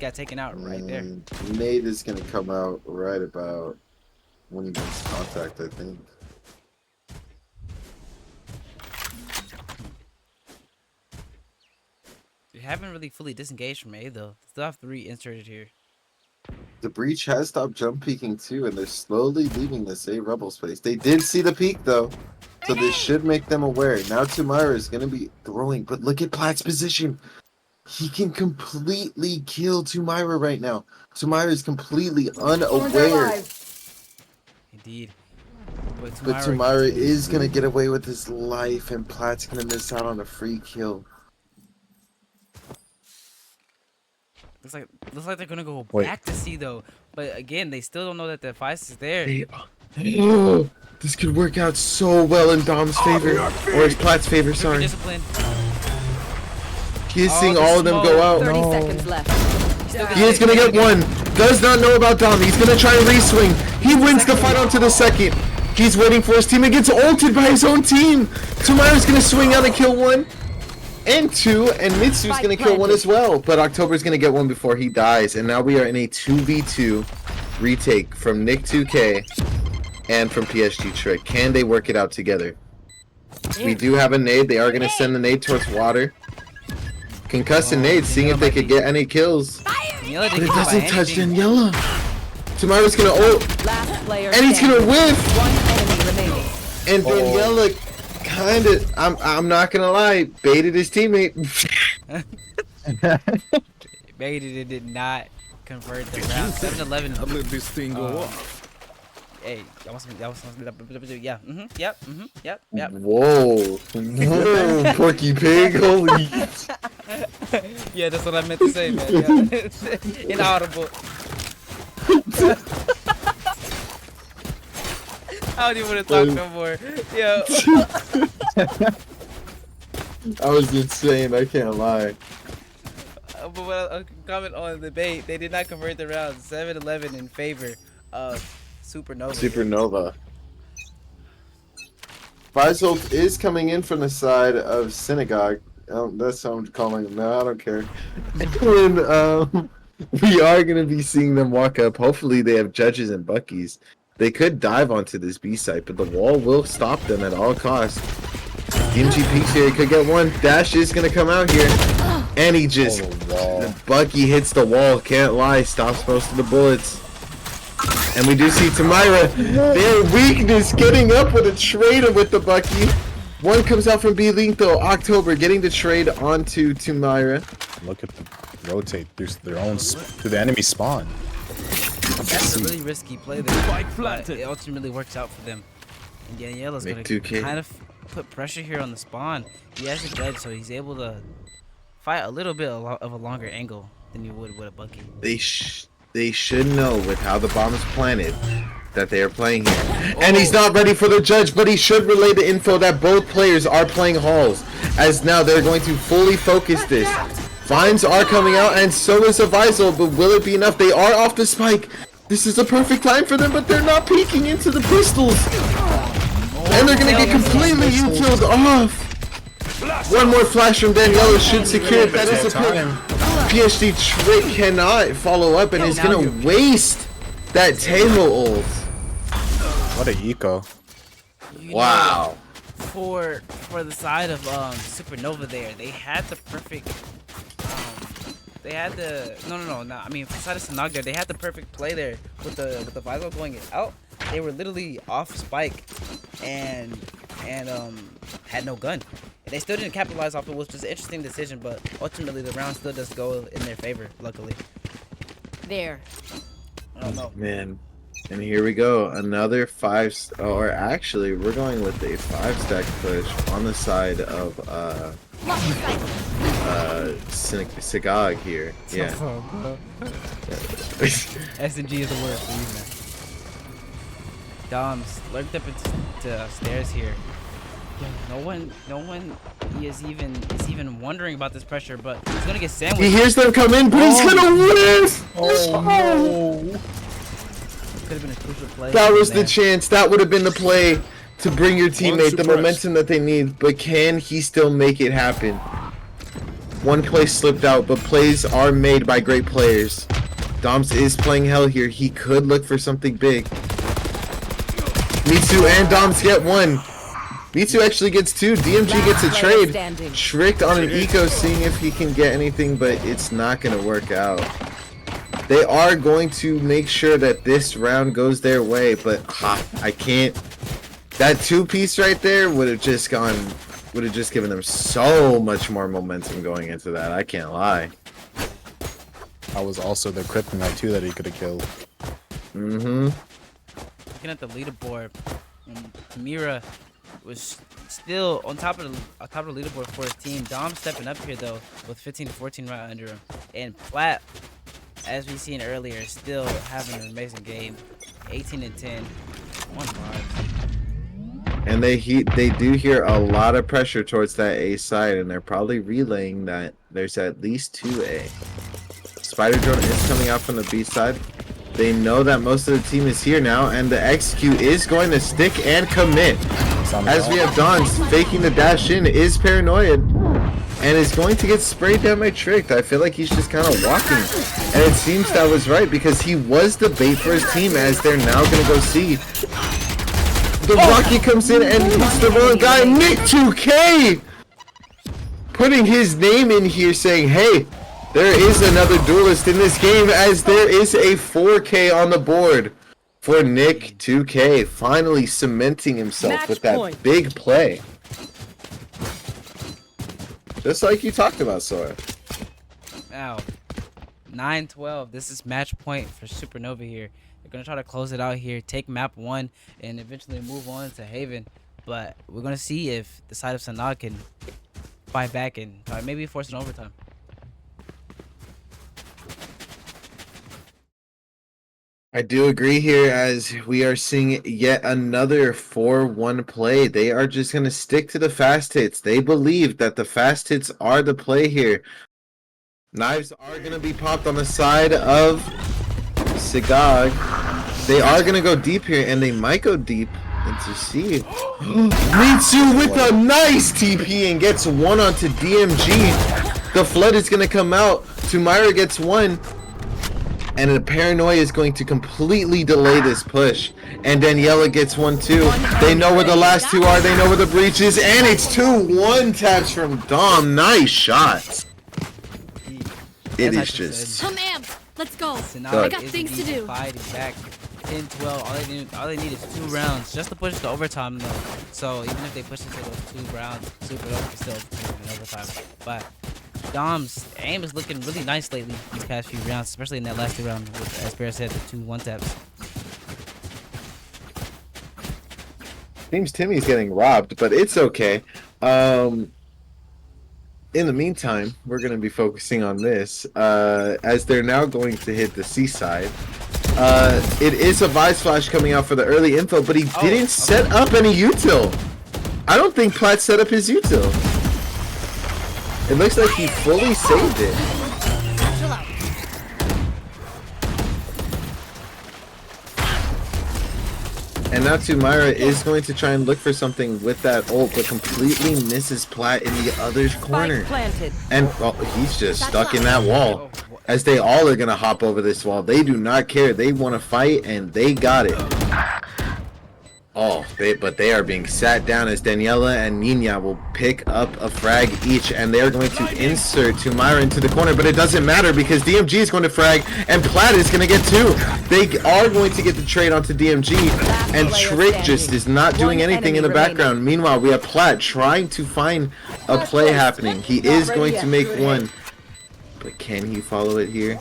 got taken out right there.
Nate is gonna come out right about when he makes contact, I think.
You haven't really fully disengaged from A though. Still have 3 inserted here.
The breach has stopped jump peeking too, and they're slowly leaving this A rebel space. They did see the peak though, so this should make them aware. Now Tumira is gonna be throwing, but look at Plat's position. He can completely kill Tumira right now. Tumira is completely unaware.
Indeed.
But Tumira is gonna get away with his life, and Plat's gonna miss out on a free kill.
Looks like they're gonna go back to C though. But again, they still don't know that the Vice is there.
Oh, this could work out so well in Dom's favor, or his Plat's favor. Sorry.
Discipline.
He is seeing all of them go out.
30 seconds left.
He is gonna get one. Does not know about Dom. He's gonna try and re-swing. He wins the fight onto the second. He's waiting for his team and gets ulted by his own team. Tumira's gonna swing out and kill one. and 2, and Mitsu's gonna kill one as well. But October's gonna get one before he dies, and now we are in a 2v2 retake from Nick 2K and from PSG Trick. Can they work it out together? We do have a nade. They are gonna send the nade towards water. Concussing nade, seeing if they could get any kills.
Daniela
But
didn't
it
get by
doesn't touch
anything.
Daniela. Tamara's gonna ult,
Last player
and he's gonna
standing.
whiff.
One enemy remaining.
And Daniela kinda, I'm not gonna lie, baited his teammate.
Baited it, did not convert the round. 7-11.
I'll let this thing go off.
Hey, that was yeah. Yep.
Whoa. Whoa, Porky Pig, holy.
Yeah, that's what I meant to say, man. Yeah. Inaudible. I don't even want to talk no more. Yo.
I was insane, I can't lie.
But what I comment on the debate, they did not convert the round. 7-11 in favor of Supernova.
Supernova. Visualize is coming in from the side of Synagogue. That's how I'm calling him now. I don't care. And we are going to be seeing them walk up. Hopefully they have Judges and Buckies. They could dive onto this B site, but the wall will stop them at all costs. DMG peeks here. Could get one. Dash is going to come out here. And he just... Bucky hits the wall. Can't lie. Stops most of the bullets. And we do see Tamira, their weakness, getting up with a trade with the Bucky. One comes out from B Link though. October getting the trade onto Tamira.
Look at them rotate through their own through the enemy spawn.
That's a really risky play there, but it ultimately works out for them. And Daniela's going to kind of put pressure here on the spawn. He has a judge, so he's able to fight a little bit of a longer angle than you would with a Bucky.
They should know with how the bomb is planted that they are playing here. And he's not ready for the judge, but he should relay the info that both players are playing halls, as now they're going to fully focus this. Vines are coming out, and so is a Visal, but will it be enough? They are off the spike. This is a perfect time for them, but they're not peeking into the pistols. And they're going to get completely utiled off. One more flash from Daniela should secure it. That is a pick. PSG Trick cannot follow up and is gonna waste that Teho ult.
What a eco.
Wow.
For the side of Supernova there, they had the perfect they had the no, I mean for the side of Sinag there, they had the perfect play there with the Visor going out. They were literally off spike and had no gun. And they still didn't capitalize off it, which was an interesting decision, but ultimately the round still does go in their favor, luckily.
There.
I don't know.
Man. And here we go. Another or actually we're going with a 5-stack push on the side of Sinag here. Yeah.
SNG is the word for you, man. Dom's lurked up into stairs here. No one is even wondering about this pressure, but he's gonna get sandwiched.
He hears them come in, but he's gonna whiff!
Oh no!
Could have been a crucial play.
That was the chance. That would have been the play to bring your teammate the momentum that they need. But can he still make it happen? One play slipped out, but plays are made by great players. Doms is playing hell here. He could look for something big. Mitsu and Doms get one. Mitsu actually gets 2. DMG gets a trade. Tricked on an eco, seeing if he can get anything, but it's not going to work out. They are going to make sure that this round goes their way, but I can't. That 2-piece right there would have just given them so much more momentum going into that. I can't lie.
That was also the kryptonite too that he could have killed.
Looking at the leaderboard, Mira was still on top of the leaderboard for his team. Dom stepping up here though with 15 to 14 right under him, and Plat, as we seen earlier, still having an amazing game. 18 and 10, 1-5.
And they do hear a lot of pressure towards that A side, and they're probably relaying that there's at least 2 A. Spider drone is coming out from the B side. They know that most of the team is here now, and the execute is going to stick and commit. As we have Dons faking the dash in, is paranoid. and is going to get sprayed down by Tricked. I feel like he's just kind of walking. And it seems that was right because he was the bait for his team as they're now going to go see. The Rocky comes in and hits the wrong guy. Nick 2K putting his name in here saying, hey, there is another duelist in this game as there is a 4K on the board for Nick 2K. Finally cementing himself with that big play. Just like you talked about, Sora.
Now, 9-12. This is match point for Supernova here. They're going to try to close it out here, take map 1, and eventually move on to Haven. But we're going to see if the side of Sinag can fight back and maybe force an overtime.
I do agree here as we are seeing yet another 4-1 play. They are just going to stick to the fast hits. They believe that the fast hits are the play here. Knives are going to be popped on the side of Sinag. They are going to go deep here, and they might go deep into C. Mitsu with a nice TP and gets one onto DMG. The flood is going to come out. Tumira gets one. And the Paranoia is going to completely delay this push. And Daniela gets one too. They know where the last two are. They know where the breach is. And it's 2 1-taps from Dom. Nice shots. It is just...
Come amp. Let's go.
Sinag
I got things to do.
Fighting back 10-12. All they need is 2 rounds just to push the overtime though. So even if they push into those 2 rounds, Supernova can still do an overtime. But Dom's aim is looking really nice lately these past few rounds, especially in that last 2 round with, as Bear said, the 2 1-taps.
Seems Timmy's getting robbed, but it's okay. In the meantime, we're going to be focusing on this as they're now going to hit the seaside. It is a Vice Flash coming out for the early info, but he didn't set up any util. I don't think Platt set up his util. It looks like he fully saved it. And now Tumira is going to try and look for something with that ult, but completely misses Platt in the other corner. And he's just stuck in that wall. As they all are going to hop over this wall. They do not care. They want to fight, and they got it. But they are being sat down as Daniela and Nina will pick up a frag each, and they're going to insert Tumira into the corner, but it doesn't matter because DMG is going to frag, and Platt is going to get 2. They are going to get the trade onto DMG, and Trick just is not doing anything in the background. Meanwhile, we have Platt trying to find a play happening. He is going to make one, but can he follow it here?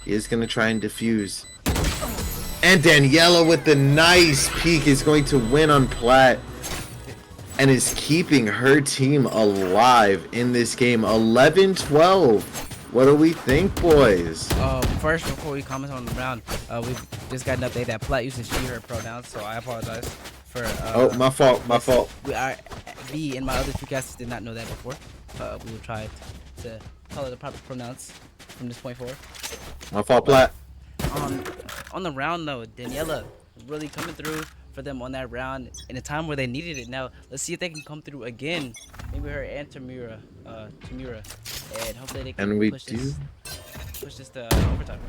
He is going to try and defuse. And Daniela with the nice peek is going to win on Platt and is keeping her team alive in this game. 11-12. What do we think, boys?
First, before we comment on the round, we just got an update that Platt uses she, her pronouns, so I apologize for...
my fault.
Me and my other 2 casters did not know that before. We will try to color the proper pronouns from this point forward.
My fault, Platt.
On the round though, Daniela really coming through for them on that round in a time where they needed it. Now let's see if they can come through again. Maybe her and Tumira, and hopefully they can push this to overtime.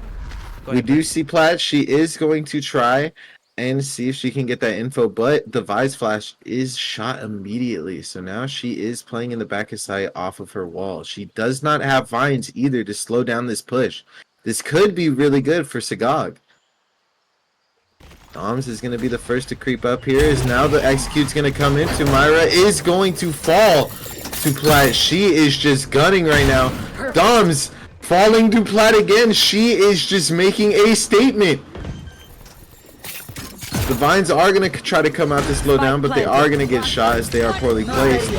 We do see Platt. She is going to try and see if she can get that info, but the Vice Flash is shot immediately. So now she is playing in the back of sight off of her wall. She does not have vines either to slow down this push. This could be really good for Sinag. Doms is going to be the first to creep up here. Is now the execute's going to come in. Tumira is going to fall to Platt. She is just gunning right now. Doms falling to Platt again. She is just making a statement. The vines are going to try to come out to slow down, but they are going to get shot as they are poorly placed.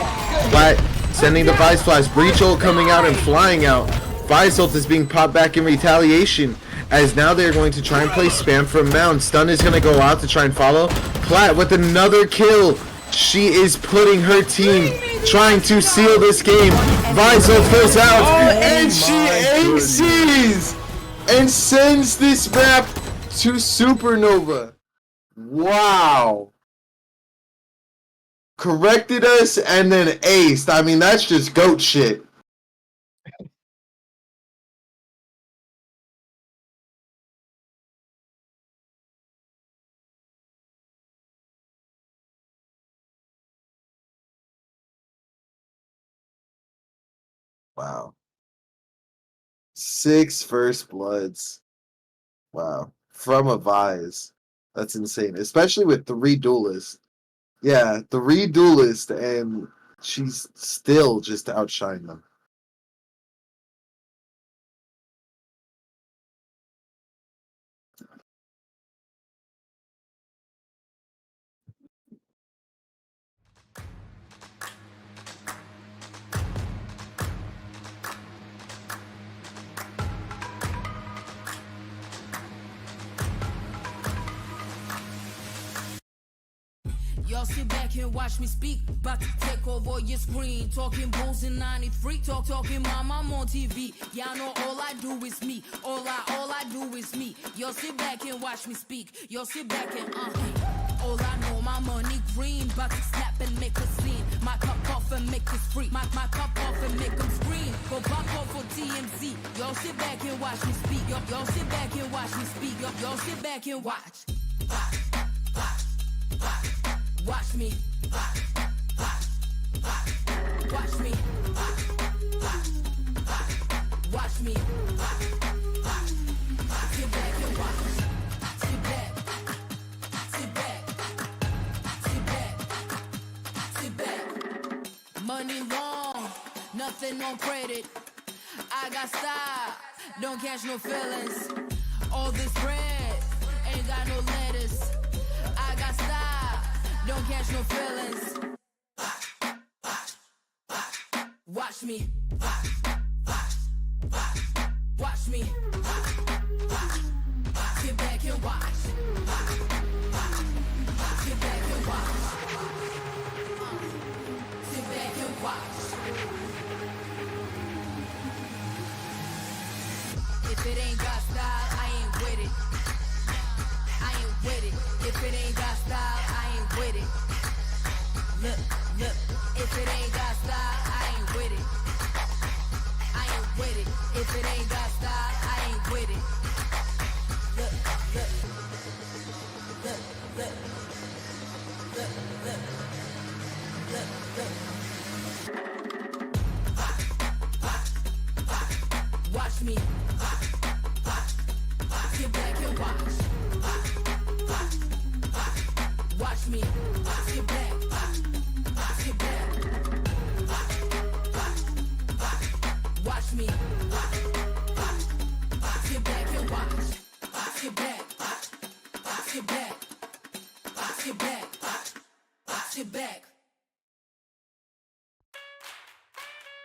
Platt sending the Vice Flash. Breach ult coming out and flying out. Vice ult is being popped back in retaliation as now they're going to try and play spam from Mound. Stun is going to go out to try and follow. Platt with another kill. She is putting her team trying to seal this game. Vice ult fills out and she aces and sends this map to Supernova. Wow.
corrected us, and then aced. I mean, that's just GOAT shit. Wow. 6 first bloods. Wow. From a Vise. That's insane. Especially with 3 duelists. Yeah, 3 duelists, and she's still just outshined them.
Y'all sit back and watch me speak. About to take over your screen. Talking bulls in 93. Talking mom, I'm on TV. Y'all know all I do is me. All I do is me. Y'all sit back and watch me speak. Y'all sit back and all I know, my money green. About to snap and make a scene. My cup off and make this free. My cup off and make them scream. Go pop off for TMZ. Y'all sit back and watch me speak. Y'all sit back and watch me speak. Y'all sit back and watch. Watch me. Watch me. Watch me. Sit back and watch. Sit back. Sit back. Sit back. Sit back. Money long, nothing on credit. I got style, don't catch no feelings. All this bread ain't got no lettuce. I got style, don't catch no feelings. Watch me. Watch me. Sit back and watch. Sit back and watch. Sit back and watch. If it ain't got style, I ain't with it. I ain't with it. If it ain't got style, I ain't with it. Look, if it ain't got style, I ain't with it. I ain't with it. If it ain't got style, I ain't with it. Look. Watch me. Sit back and watch. Watch me. Sit back. Sit back. Watch me. Sit back and watch. Sit back. Sit back. Sit back. Sit back.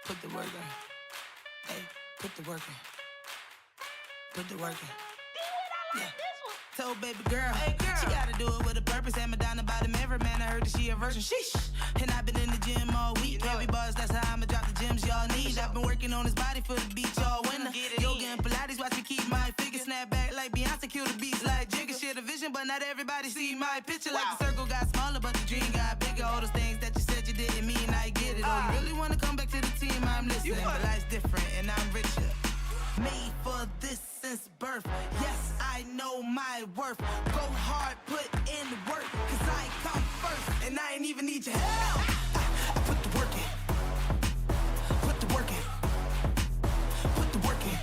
Put the work in. Hey, put the work in. Put the work in. Yeah. Told baby girl, she gotta do it with a purpose. Hammer down about him every man. I heard that she a virgin. Sheesh. And I've been in the gym all week. Heavy bars, that's how I'ma drop the gyms y'all need. I've been working on his body for the beach all winter. Yoga and Pilates, watch me keep my figure. Snap back like Beyonce, kill the beats like Jigga. Share the vision, but not everybody see my picture. Like the circle got smaller, but the dream got bigger. All those things that you said you didn't mean, I get it. Oh, you really wanna come back to the team? I'm listening. But life's different, and I'm richer. Made for this since birth. Yes, I know my worth. Go hard, put in the work, cause I come first, and I ain't even need your help. Put the work in. Put the work in. Put the work in.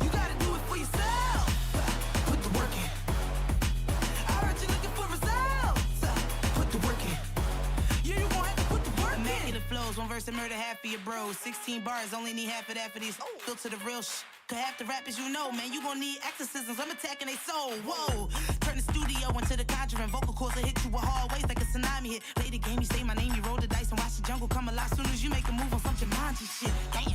You gotta do it for yourself. Put the work in. I heard you looking for results. Put the work in. Yeah, you gon' have to put the work in. Immaculate flows, one verse to murder half of your bros. 16 bars, only need half of that for these. Filter the real Cause half the rappers you know, man, you gon' need exorcisms. I'm attacking they soul, whoa. Turn the studio into the conjuring. Vocal cords will hit you with hard waves like a tsunami hit. Play the game, you say my name, you roll the dice and watch the jungle come alive. Soon as you make a move on some Jumanji shit. Damn,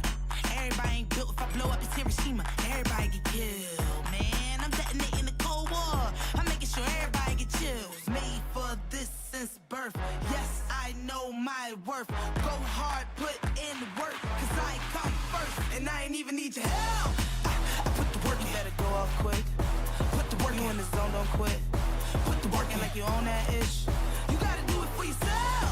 everybody ain't built. If I blow up, it's Hiroshima. Everybody get killed, man. I'm detonating the Cold War. I'm making sure everybody get chills. Made for this since birth. Yes, I know my worth. Go hard, put in the work. Cause I come first, and I ain't even need your help. Put the work in. Better go off quick. Put the work in the zone, don't quit. Put the work in like you own that ish. You gotta do it for yourself.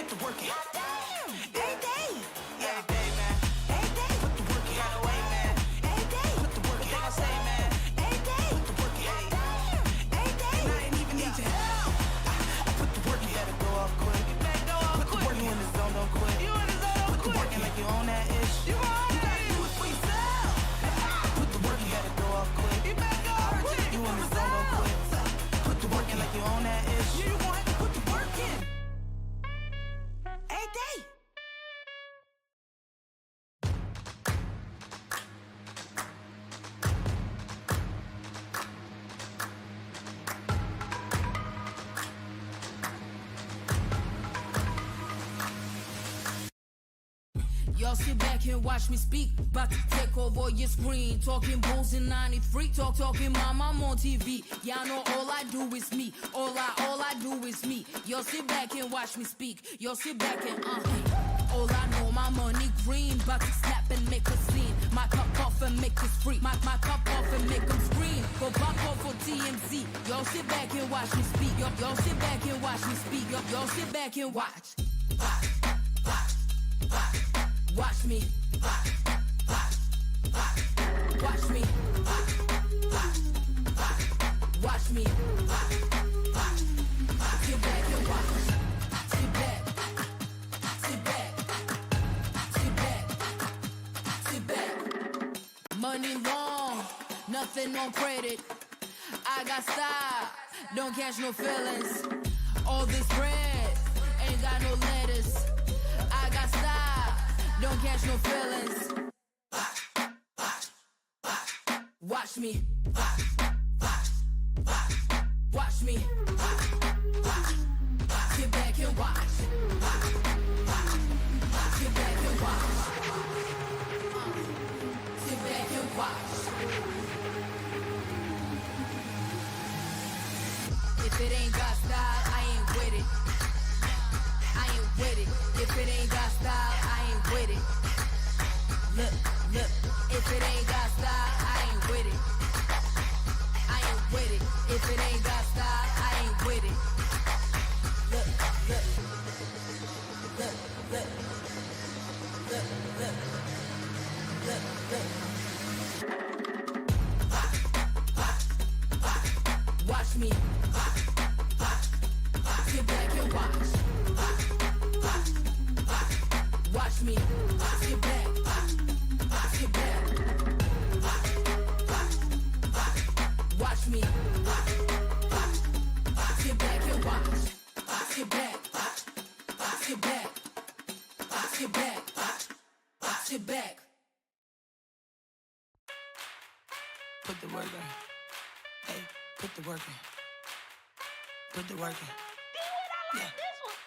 put the work in. Every day. Every day, man. Every day. Put the work in. Gotta wait, man. Every day. Put the work in. What they gon' say, man? Every day. Put the work in. Every day. And I ain't even need your help. I put the work in. You better go off quick. You better go off quick. Put the work in. You in the zone, don't quit. You in the zone, don't quit. Put the work in like you own that ish. You gotta do it for yourself. Put the work in. You better go off quick. You better go off quick. You in the zone, don't quit. Put the work in like you own that ish. You want to put the work in. Every day. Y'all sit back and watch me speak. About to take over your screen. Talking bulls in 93. Talking mom, I'm on TV. Y'all know all I do is me. All I do is me. Y'all sit back and watch me speak. Y'all sit back and all I know, my money green. About to snap and make a scene. My cup off and make us free. My cup off and make them scream. Go back off for TMZ. Y'all sit back and watch me speak. Y'all sit back and watch me speak. Y'all sit back and watch. Watch me. Watch me. Watch me. Sit back and watch. Sit back. Sit back. Sit back. Sit back. Money long, nothing on credit. I got style, don't catch no feelings. All this bread ain't got no lettuce. I got style, don't catch no feelings. Watch me. Watch me. Sit back and watch. Sit back and watch. Sit back and watch. If it ain't got style, I ain't with it. I ain't with it. If it ain't got style, I ain't with it. Look. If it ain't got style, I ain't with it. I ain't with it. If it ain't got style, I ain't with it. Look. Watch me. Sit back and watch. Watch me. Sit back. Sit back. Watch me. Sit back and watch. Sit back. Sit back. Sit back. Sit back. Put the work in. Hey, put the work in. Put the work in. Yeah.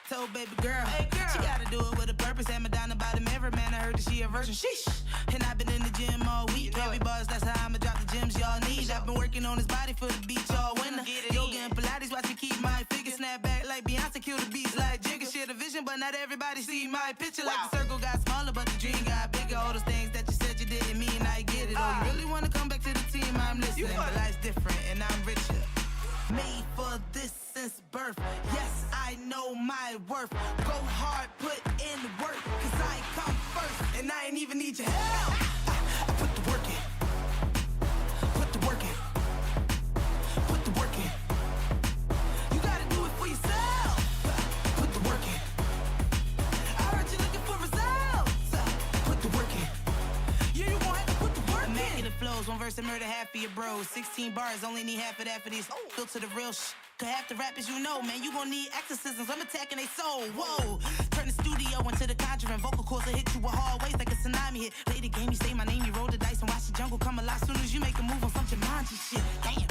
Told baby girl, she gotta do it with a purpose. Am Madonna by the mirror, man. I heard that she a virgin. Sheesh. And I've been in the gym all week. Every bars, that's how I'ma drop the gems y'all need. I've been working on his body for the beach all winter. Yoga and Pilates, watch me keep my figure. Snap back like Beyonce, kill the beats like Jigga. Share the vision, but not everybody see my picture. Like the circle got smaller, but the dream got bigger. All those things that you said you didn't mean, I get it. Oh, you really wanna come back to the team? I'm listening. But life's different, and I'm richer. Made for this since birth. Yes, I know my worth. Go hard, put in work, cause I come first. And I ain't even need your help. I put the work in. Put the work in. Put the work in. You gotta do it for yourself. Put the work in. I heard you looking for results. Put the work in. Yeah, you gon' have to put the work in. Immaculate flows, one verse and murder half of your bros. 16 bars, only need half of that for these. Built to the real Cause half the rappers you know, man, you gon' need exorcisms. I'm attacking they soul, whoa. Turn the studio into the conjuring. Vocal cords will hit you with hard ways like a tsunami hit. Play the game, you say my name, you roll the dice and watch the jungle come alive. Soon as you make a move on some Jumanji shit. Damn,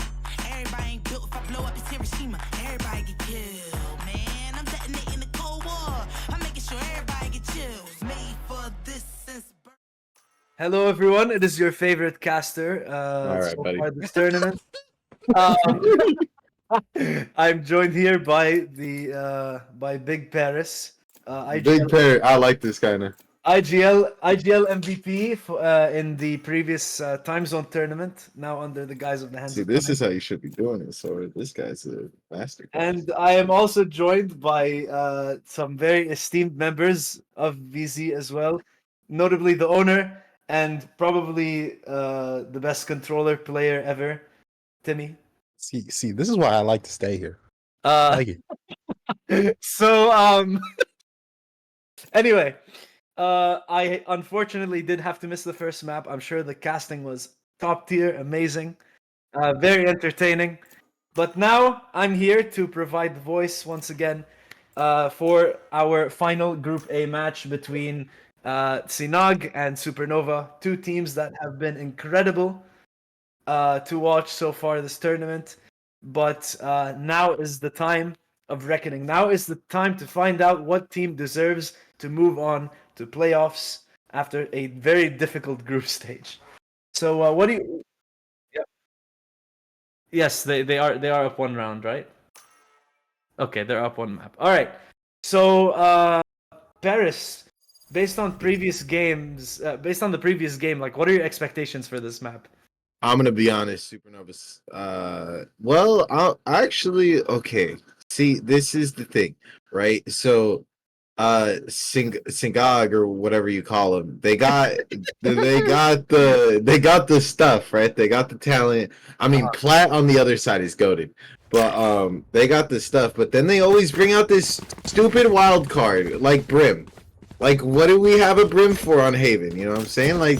everybody ain't built. If I blow up, it's Hiroshima. Everybody get killed, man. I'm detonating the Cold War. I'm making sure everybody get chills. Made for this since birth.
Hello, everyone. It is your favorite caster.
All right,
so
buddy.
far this tournament. I'm joined here by the by Big Paris.
Big Parrot. I like this kind of.
IGL MVP in the previous time zone tournament. Now under the guise of the hands.
See,
of
this
Time.
is how you should be doing it. So this guy's a master.
And I am also joined by some very esteemed members of VZ as well, notably the owner and probably the best controller player ever, Timmy.
See, this is why I like to stay here. I
Uh,
like it.
so anyway, I unfortunately did have to miss the first map. I'm sure the casting was top tier, amazing, very entertaining. But now I'm here to provide the voice once again for our final Group A match between Sinag and Supernova, two teams that have been incredible to watch so far this tournament. But now is the time of reckoning. Now is the time to find out what team deserves to move on to playoffs after a very difficult group stage. So what do you? Yes, they are up one round, right? Okay, they're up one map. All right. So Paris, based on previous games, based on the previous game, like what are your expectations for this map?
I'm gonna be honest, Supernovas. Well, I actually okay. See, this is the thing, right? So, Sinag or whatever you call them, they got the stuff, right? They got the talent. I mean, Platt on the other side is goated, but they got the stuff. But then they always bring out this stupid wild card like Brim. Like, what do we have a Brim for on Haven? You know what I'm saying? Like,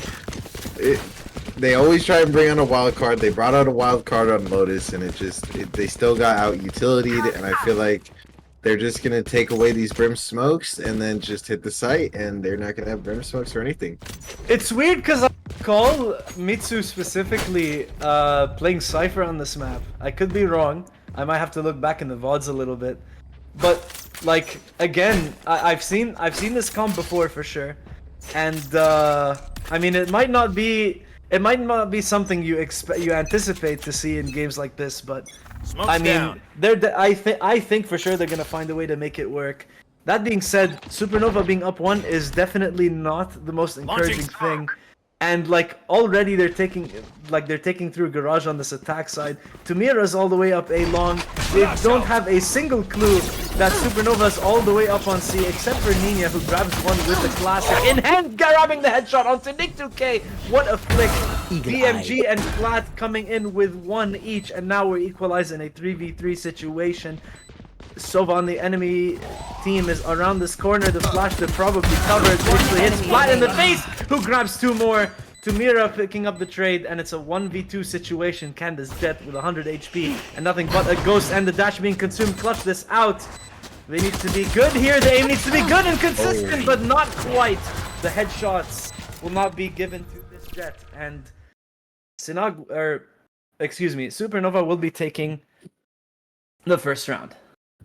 they always try and bring on a wild card. They brought out a wild card on Lotus, and they still got out utilitied, and I feel like they're just gonna take away these Brim smokes and then just hit the site, and they're not gonna have Brim smokes or anything.
It's weird because I recall Mitsu specifically playing Cypher on this map. I could be wrong. I might have to look back in the VODs a little bit. But like again, I've seen this comp before for sure, and I mean it might not be something you anticipate to see in games like this, but
Smoke's
I mean
down.
I think for sure they're gonna find a way to make it work. That being said, Supernova being up one is definitely not the most encouraging thing. And like already they're taking through Garage on this attack side. Tamira's all the way up A long. They don't have a single clue that Supernova's all the way up on C, except for Nina, who grabs one with the classic in hand, grabbing the headshot onto Nick2K. What a flick! BMG and Flat coming in with one each, and now we're equalizing a 3v3 situation. Sovan, the enemy team, is around this corner. The flash that probably covered actually hits Flat in the face, who grabs two more. Tamira picking up the trade, and it's a 1v2 situation. Candace dead with 100 HP and nothing but a ghost, and the dash being consumed. Clutch this out. They need to be good here. The aim needs to be good and consistent, but not quite. The headshots will not be given to this Jet, and Supernova will be taking the first round.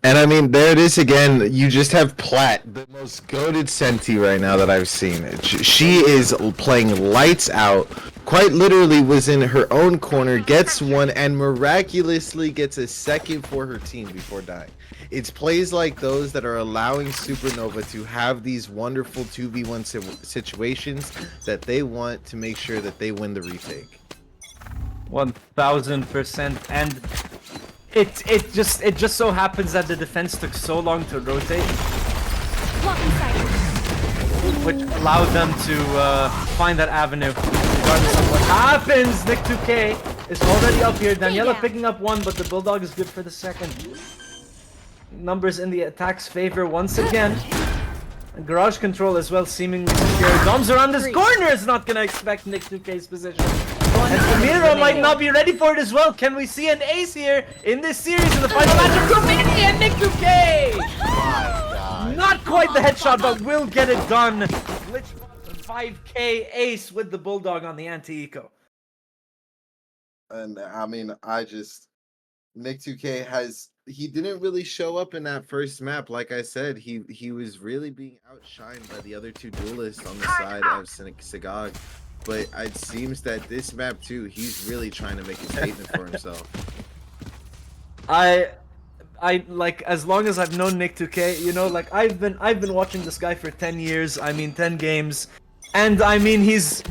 And I mean, there it is again. You just have Platt, the most goated Senti right now that I've seen. She is playing lights out. Quite literally was in her own corner, gets one, and miraculously gets a second for her team before dying. It's plays like those that are allowing Supernova to have these wonderful 2v1 situations that they want to make sure that they win the retake.
1000%. And it just so happens that the defense took so long to rotate, which allowed them to find that avenue. Regardless of what happens, Nick2K is already up here. Daniela picking up one, but the Bulldog is good for the second. Numbers in the attack's favor once again. And Garage control as well, seemingly secure. Doms around this corner is not gonna expect Nick2K's position. And Tamira might not be ready for it as well. Can we see an ace here in this series in the final match of Group A and Nick2K? Not quite the headshot, but will get it done. Glitch 5k ace with the Bulldog on the anti-eco.
And I mean, Nick2K he didn't really show up in that first map. Like I said, he was really being outshined by the other two duelists on the side of Sinag. But it seems that this map too, he's really trying to make a statement for himself.
as long as I've known Nick 2K, you know, like I've been watching this guy for 10 years. I mean 10 games, and I mean he's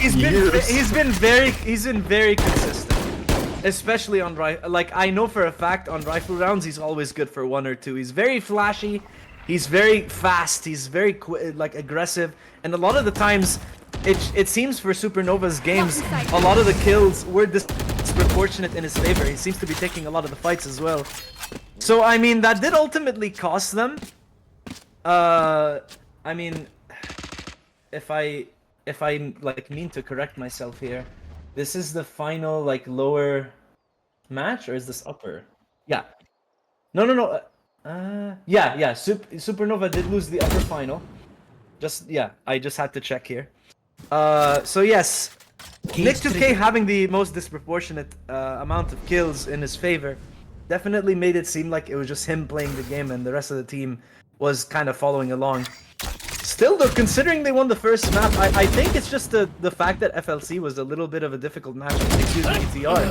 been very consistent, especially on like I know for a fact on rifle rounds he's always good for 1 or 2. He's very flashy, he's very fast, he's very like aggressive, and a lot of the times it seems for Supernova's games a lot of the kills were disproportionate in his favor. He seems to be taking a lot of the fights as well. So I mean that did ultimately cost them. I mean, if I like mean to correct myself here, this is the final like lower match, or is this upper? Yeah. No. Yeah. Supernova did lose the upper final. I just had to check here. So yes, Nick 2K having the most disproportionate amount of kills in his favor definitely made it seem like it was just him playing the game and the rest of the team was kind of following along. Still though, considering they won the first map, I think it's just the fact that FLC was a little bit of a difficult match against ETR.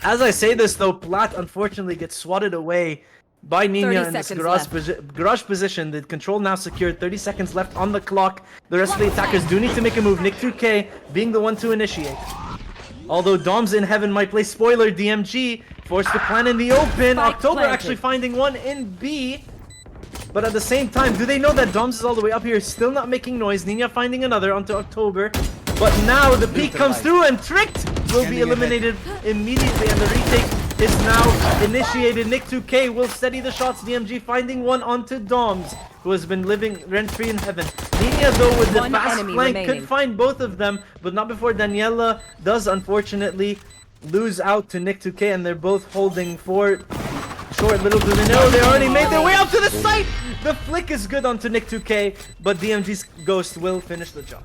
As I say this though, Plat unfortunately gets swatted away by Nina in this garage position. The control now secured, 30 seconds left on the clock. The rest of the attackers do need to make a move, Nick 2K being the one to initiate. Although Dom's in heaven might play spoiler, DMG forced to plan in the open. October actually finding one in B. But at the same time, do they know that Doms is all the way up here, still not making noise? Nina finding another onto October. But now the peek comes through and Tricked will be eliminated immediately, and the retake is now initiated. Nick 2K will steady the shots. DMG finding one onto Doms, who has been living rent-free in heaven. Nina though with the fast flank could find both of them, but not before Daniela does unfortunately lose out to Nick 2K, and they're both holding for short. Little do they know, they already made their way up to the site! The flick is good onto Nick 2K, but DMG's Ghost will finish the job.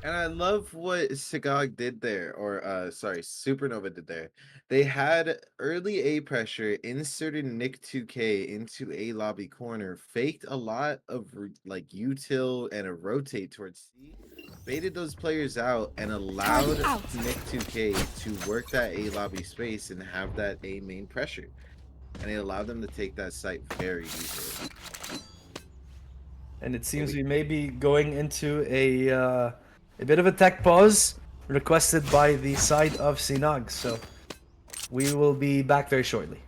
And I love what Sinag did there, or sorry, Supernova did there. They had early A pressure, inserted Nick 2K into A lobby corner, faked a lot of like util and a rotate towards C, baited those players out, and allowed Nick 2K to work that A lobby space and have that A main pressure. And it allowed them to take that site very easily.
And it seems we may be going into a bit of a tech pause requested by the side of Sinag. So we will be back very shortly.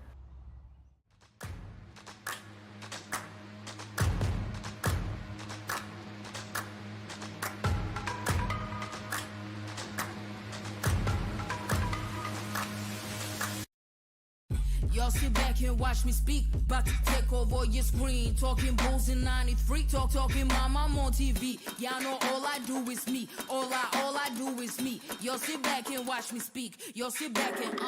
Y'all sit back and watch me speak. About to take over your screen. Talking bulls in 93. Talking mom, I'm on TV. Y'all know all I do is me. All I do is me. Y'all sit back and watch me speak. Y'all sit back and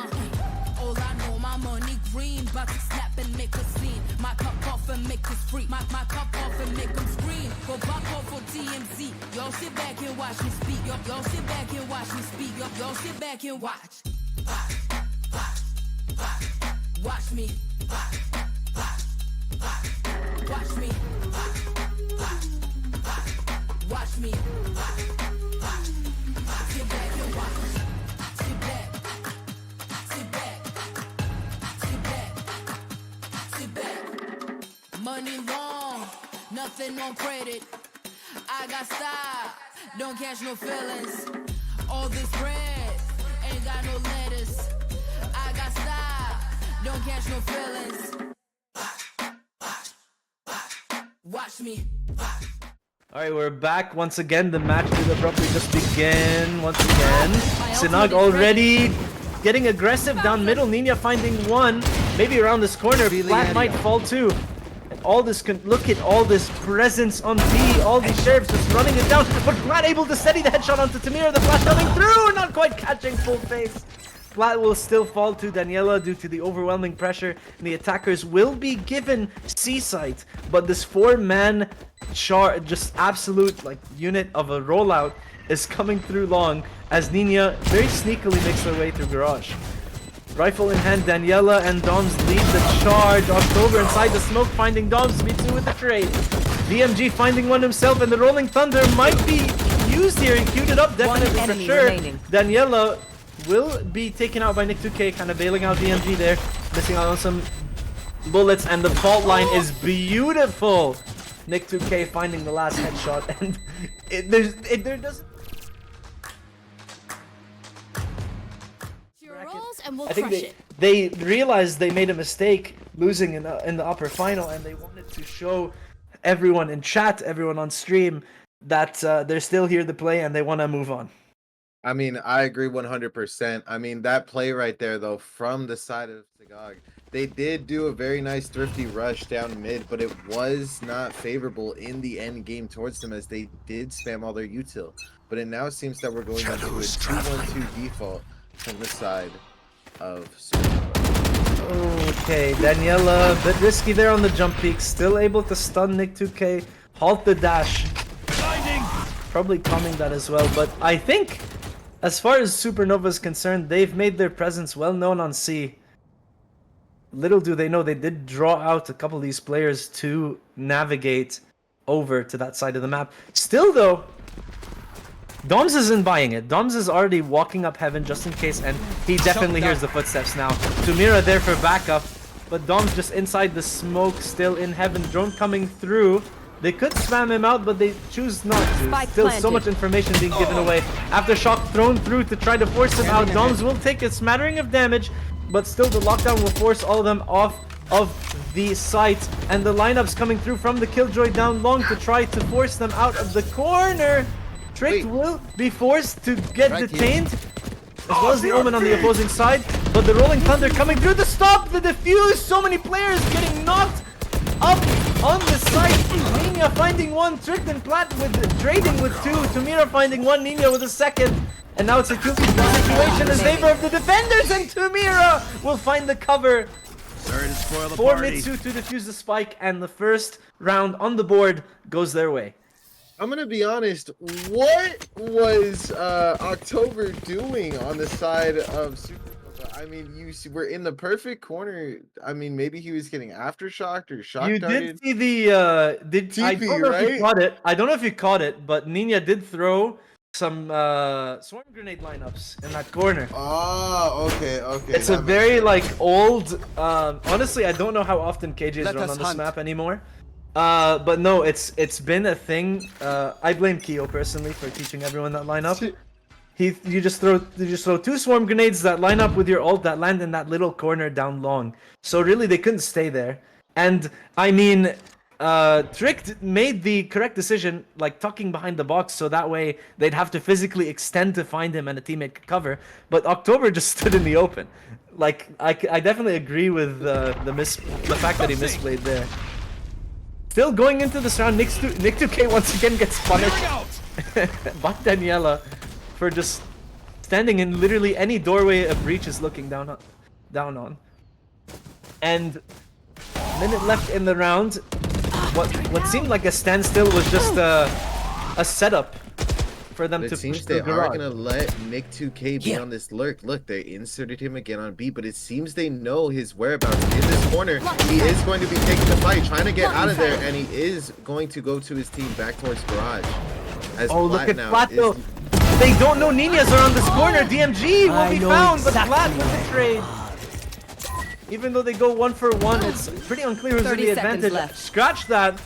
all I know, my money green. About to snap and make a scene. My cup off and make this free. My cup off and make them scream. Go back off for TMZ. Y'all sit back and watch me speak. Y'all sit back and watch me speak. Y'all sit back and watch. Watch me. Watch me. Watch me. Sit back and watch. Sit back. Sit back. Sit back. Sit back. Money long, nothing on credit. I got style, don't catch no feelings. All this bread ain't got no lettuce. I got style, don't catch no feelings. Watch me.
Alright, we're back once again. The match did abruptly just begin once again. Sinag already getting aggressive down middle. Nina finding one, maybe around this corner. Plat might fall too. And all this, look at all this presence on B. All these sheriffs just running it down. But Plat able to steady the headshot onto Tamir. The flash coming through, not quite catching full face. Plat will still fall to Daniela due to the overwhelming pressure, and the attackers will be given C site. But this 4-man just absolute like unit of a rollout is coming through long as Nina very sneakily makes their way through garage. Rifle in hand, Daniela and Doms lead the charge. October inside the smoke, finding Doms to be two with the trade. DMG finding one himself, and the Rolling Thunder might be used here. He queued it up definitely for sure. Daniela will be taken out by Nick2K, kind of bailing out DMG there, missing out on some bullets, and the fault line is beautiful. Nick2K finding the last headshot, and there doesn't.
Your roles and we'll
I think
crush it.
they realized they made a mistake losing in the upper final, and they wanted to show everyone in chat, everyone on stream, that they're still here to play and they want to move on.
I mean, I agree 100%. I mean, that play right there, though, from the side of Sinag, they did do a very nice thrifty rush down mid, but it was not favorable in the end game towards them as they did spam all their util. But it now seems that we're going back to a 2-1-2 default from the side of Supernova.
Okay, Daniela, a bit risky there on the jump peak, still able to stun Nick2K, halt the dash. Probably coming that as well, but I think as far as Supernova is concerned, they've made their presence well known on C. Little do they know, they did draw out a couple of these players to navigate over to that side of the map. Still though, Doms isn't buying it. Doms is already walking up heaven just in case, and he definitely hears the footsteps now. Tumira there for backup, but Doms just inside the smoke, still in heaven. Drone coming through. They could spam him out, but they choose not to.
Spike
Still
planted.
so much information being given away. Aftershock thrown through to try to force him out. Doms will take a smattering of damage, but still the lockdown will force all of them off of the site. And the lineups coming through from the Killjoy down long to try to force them out of the corner. Tricked will be forced to get detained, as well as the Omen on the opposing side. But the Rolling Thunder coming through to stop the defuse. So many players getting knocked up on the site. Nina finding one, Tricked and Plat with trading with two. Tumira finding one, Nina with a second. And now it's a 2v1 situation in favor of the defenders, and Tumira will find the cover for Mitsu to defuse the spike, and the first round on the board goes their way.
I'm gonna be honest. What was October doing on the side of Supernova? I mean, you were in the perfect corner. I mean, maybe he was getting aftershocked or shock
You
darted.
did see the I
TP,
don't know if you
right?
caught it. I don't know if you caught it, but Nina did throw some swarm grenade lineups in that corner.
Oh, okay.
It's a very like old. Honestly, I don't know how often KJ's run on this map anymore. But no, it's been a thing. I blame Keo personally for teaching everyone that lineup. You just throw two swarm grenades that line up with your ult that land in that little corner down long. So really they couldn't stay there. And I mean, Tricked made the correct decision, like tucking behind the box, so that way they'd have to physically extend to find him and a teammate could cover. But October just stood in the open. Like I definitely agree with the fact that he misplayed there. Still going into this round, Nick2K once again gets punished by Daniela for just standing in literally any doorway a breach is looking down on. And minute left in the round. What seemed like a standstill was just a setup for them to push
seems
the
they are
garage.
gonna let Nick2K be on this lurk. Look, they inserted him again on B, but it seems they know his whereabouts in this corner. He is going to be taking the fight, trying to get out of there, and he is going to go to his team back towards garage. As
Oh, look at
now
Plato.
is-
They don't know Nina's are on this corner. DMG will be found, but Plat with the trade. Even though they go 1-for-1, it's pretty unclear who's in
30
the
seconds
advantage.
left.
Scratch that.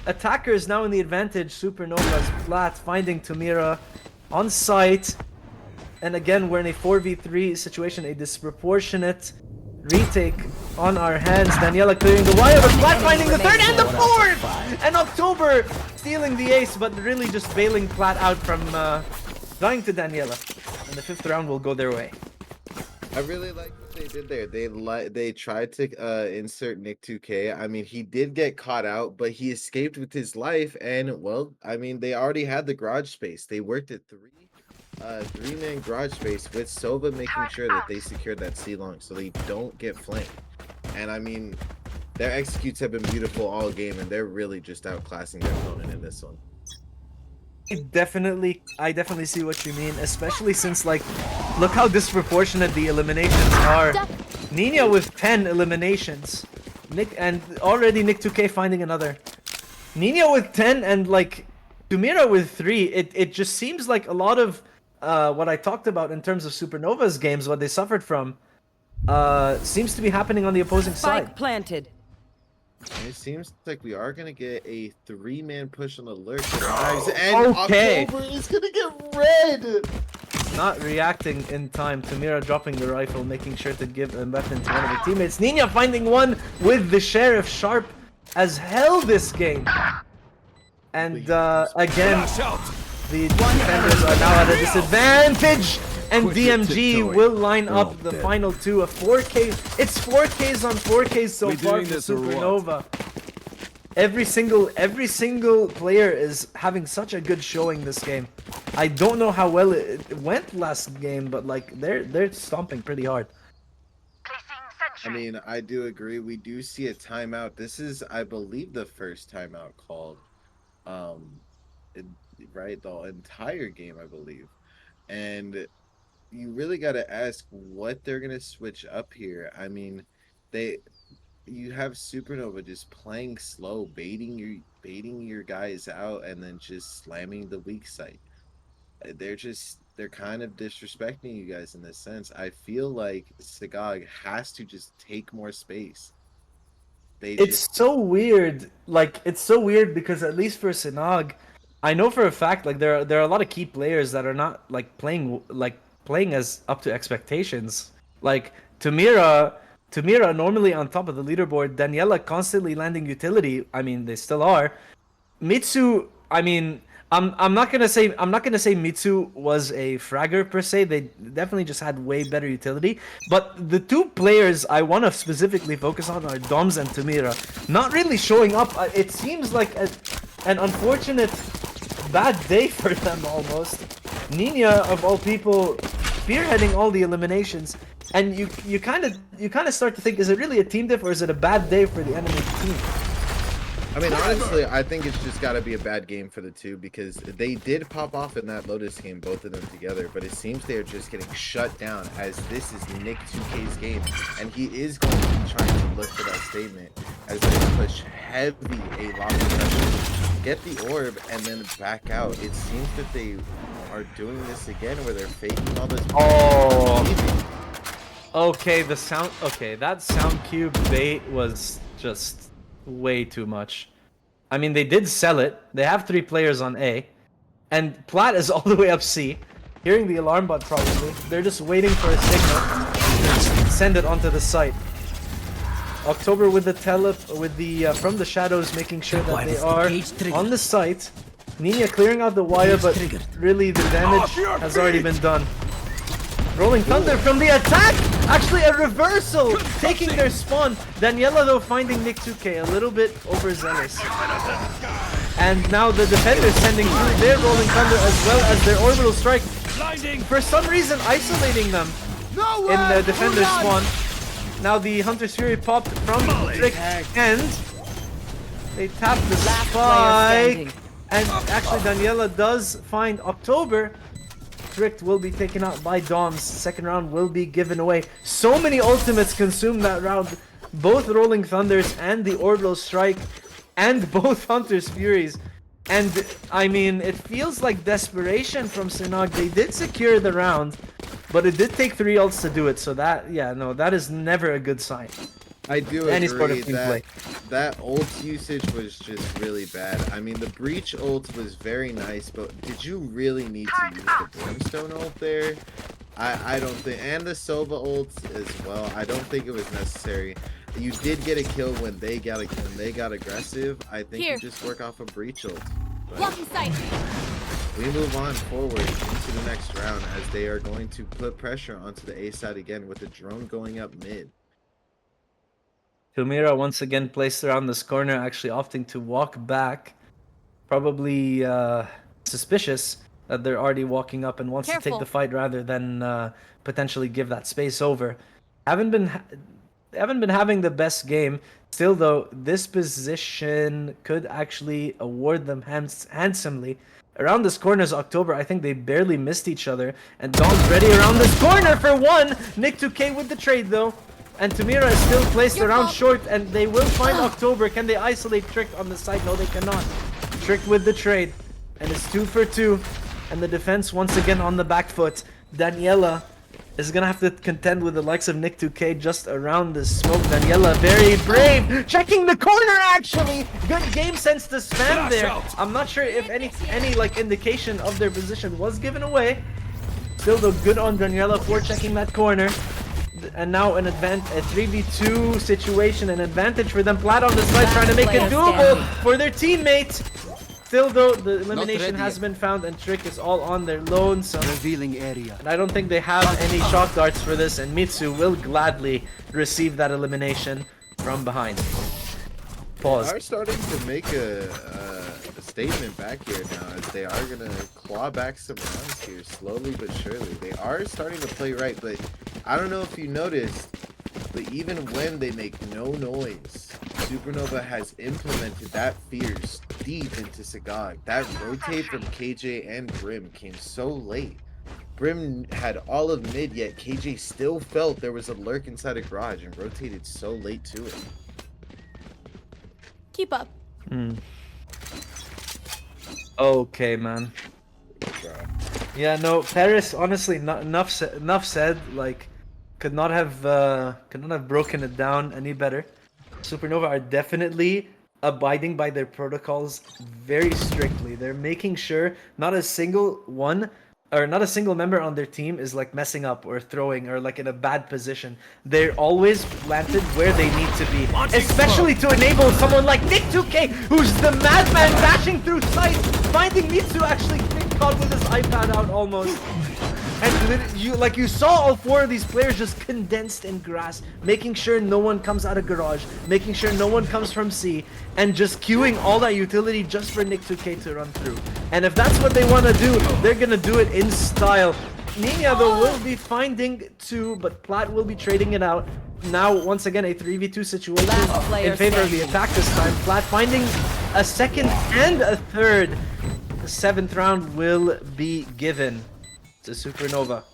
Attacker is now in the advantage. Supernova's Plat finding Tumira on site. And again, we're in a 4v3 situation, a disproportionate retake on our hands. Daniela clearing the wire, but Plat finding the third and the fourth! And October stealing the ace, but really just bailing Plat out from dying to Daniela. And the fifth round will go their way.
I really like what they did there. They tried to insert Nick2K. I mean, he did get caught out, but he escaped with his life. And well, I mean, they already had the garage space. They worked at three-man garage space with Sova making sure that they secured that C long so they don't get flanked. And I mean, their executes have been beautiful all game, and they're really just outclassing their opponent in this one.
I definitely see what you mean, especially since, like, look how disproportionate the eliminations are. Nina with 10 eliminations. Already Nick2K finding another. Nina with 10 and, like, Tumira with 3. It just seems like a lot of what I talked about in terms of Supernova's games, what they suffered from, seems to be happening on the opposing side.
Planted.
And it seems like we are gonna get a 3-man push on the lurk. And
Okay.
October is gonna get red.
Not reacting in time. Tamira dropping the rifle, making sure to give a weapon to one of her teammates. Nina finding one with the Sheriff, sharp as hell this game. And again, the defenders are now at a disadvantage. And DMG will line up the final two of 4K. It's 4Ks on 4Ks so far for Supernova. Every single player is having such a good showing this game. I don't know how well it went last game, but like they're stomping pretty hard.
I mean, I do agree. We do see a timeout. This is, I believe, the first timeout called, right, the entire game, I believe. And you really got to ask what they're gonna switch up here. I mean, you have Supernova just playing slow, baiting your guys out, and then just slamming the weak site. They're kind of disrespecting you guys in this sense. I feel like Sinag has to just take more space.
It's so weird. Like, it's so weird because at least for Sinag, I know for a fact like there are a lot of key players that are not like playing as up to expectations. Like Tamira normally on top of the leaderboard, Daniela constantly landing utility. I mean, they still are. Mitsu, I mean, I'm not gonna say Mitsu was a fragger per se. They definitely just had way better utility. But the two players I want to specifically focus on are Doms and Tamira. Not really showing up. It seems like an unfortunate bad day for them almost. Nina of all people spearheading all the eliminations, and you kind of start to think, is it really a team diff or is it a bad day for the enemy team?
I mean, honestly, I think it's just got to be a bad game for the two because they did pop off in that Lotus game, both of them together, but it seems they're just getting shut down as this is Nick 2K's game, and he is going to be trying to look for that statement as they push heavy a lobby pressure, get the orb, and then back out. It seems that they are doing this again where they're faking all this.
Okay, that sound cube bait was just way too much. I mean, they did sell it. They have 3 players on A, and Plat is all the way up C, hearing the alarm bot probably. They're just waiting for a signal to send it onto the site. October with the from the shadows, making sure that they are on the site. Nina clearing out the wire, but really the damage has already been done. Rolling Thunder from the attack! Actually a reversal! Taking their spawn. Daniela though finding Nick 2K a little bit overzealous. And now the defenders sending through their Rolling Thunder as well as their Orbital Strike. For some reason isolating them in the defender spawn. Now the Hunter's Fury popped from Trick and they tap the spike. And actually Daniela does find October. Tricked will be taken out by Doms. Second round will be given away. So many ultimates consumed that round. Both Rolling Thunders and the Orbital Strike and both Hunter's Furies. And I mean, it feels like desperation from Sinag. They did secure the round, but it did take 3 ults to do it. So that, yeah, no, that is never a good sign.
I do
Any
agree
sport of team play.
that ult usage was just really bad. I mean, the breach ult was very nice, but did you really need to use the brimstone ult there? I don't think, and the Sova ult as well. I don't think it was necessary. You did get a kill when they got aggressive. I think you just work off a breach ult.
Blocking sight.
We move on forward into the next round as they are going to put pressure onto the A side again with the drone going up mid.
Tamira once again placed around this corner, actually opting to walk back. Probably suspicious that they're already walking up and wants to take the fight rather than potentially give that space over. Haven't been having the best game. Still though, this position could actually award them handsomely. Around this corner is October. I think they barely missed each other. And Dawn's ready around this corner for one. Nick 2K with the trade though. And Tamira is still placed around short, and they will find October. Can they isolate Trick on the side? No, they cannot. Trick with the trade, and it's 2 for 2. and the defense once again on the back foot. Daniela is gonna have to contend with the likes of Nick2K just around the smoke. Daniela, very brave, checking the corner actually. Good game sense to spam there. I'm not sure if any like indication of their position was given away. Still though, good on Daniela for checking that corner. And now a 3v2 situation, an advantage for them. Plat on the side trying to make it doable for their teammate. Still though, the elimination has been found and Trick is all on their lone. So
Revealing area.
and I don't think they have any shock darts for this, and Mitsu will gladly receive that elimination from behind. Pause.
They are starting to make a statement back here now, as they are gonna claw back some rounds here slowly but surely. They are starting to play right, but I don't know if you noticed, but even when they make no noise, Supernova has implemented that fierce deep into Sinag. That rotate from KJ and Brim came so late. Brim had all of mid, yet KJ still felt there was a lurk inside a garage and rotated so late to it.
Keep up.
Okay, man. Yeah, no, Paris. Honestly, enough said. Like, could not have broken it down any better. Supernova are definitely abiding by their protocols very strictly. They're making sure not a single member on their team is like messing up or throwing or like in a bad position. They're always planted where they need to be, especially to enable someone like Nick2K, who's the madman dashing through sight, finding Mitsu actually caught with his iPad out almost. And you saw all four of these players just condensed in grass, making sure no one comes out of garage, making sure no one comes from C, and just queuing all that utility just for Nick2K to run through. And if that's what they want to do, they're gonna do it in style. Nina though will be finding two, but Plat will be trading it out. Now once again a 3v2 situation in favor of the attack this time. Plat finding a second and a third. The 7th round will be given to Supernova.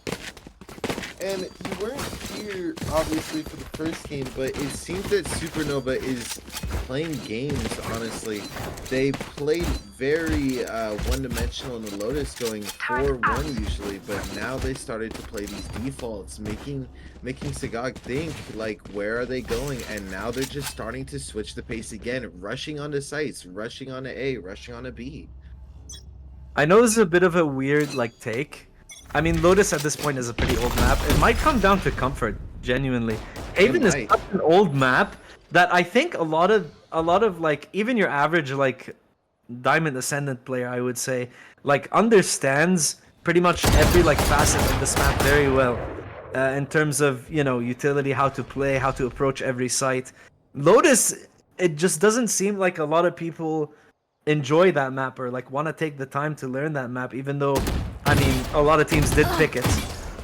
And you weren't here, obviously, for the first game, but it seems that Supernova is playing games, honestly. They played very one-dimensional in the Lotus, going 4-1 usually, but now they started to play these defaults, making Sinag think, like, where are they going? And now they're just starting to switch the pace again, rushing onto sites, rushing onto A, rushing onto B.
I know this is a bit of a weird, like, take. I mean, Lotus at this point is a pretty old map. It might come down to comfort, genuinely. Haven is such an old map that I think a lot of like even your average like Diamond Ascendant player, I would say, like understands pretty much every like facet of this map very well, in terms of, you know, utility, how to play, how to approach every site. Lotus, it just doesn't seem like a lot of people enjoy that map or like want to take the time to learn that map, even though I mean a lot of teams did pick it.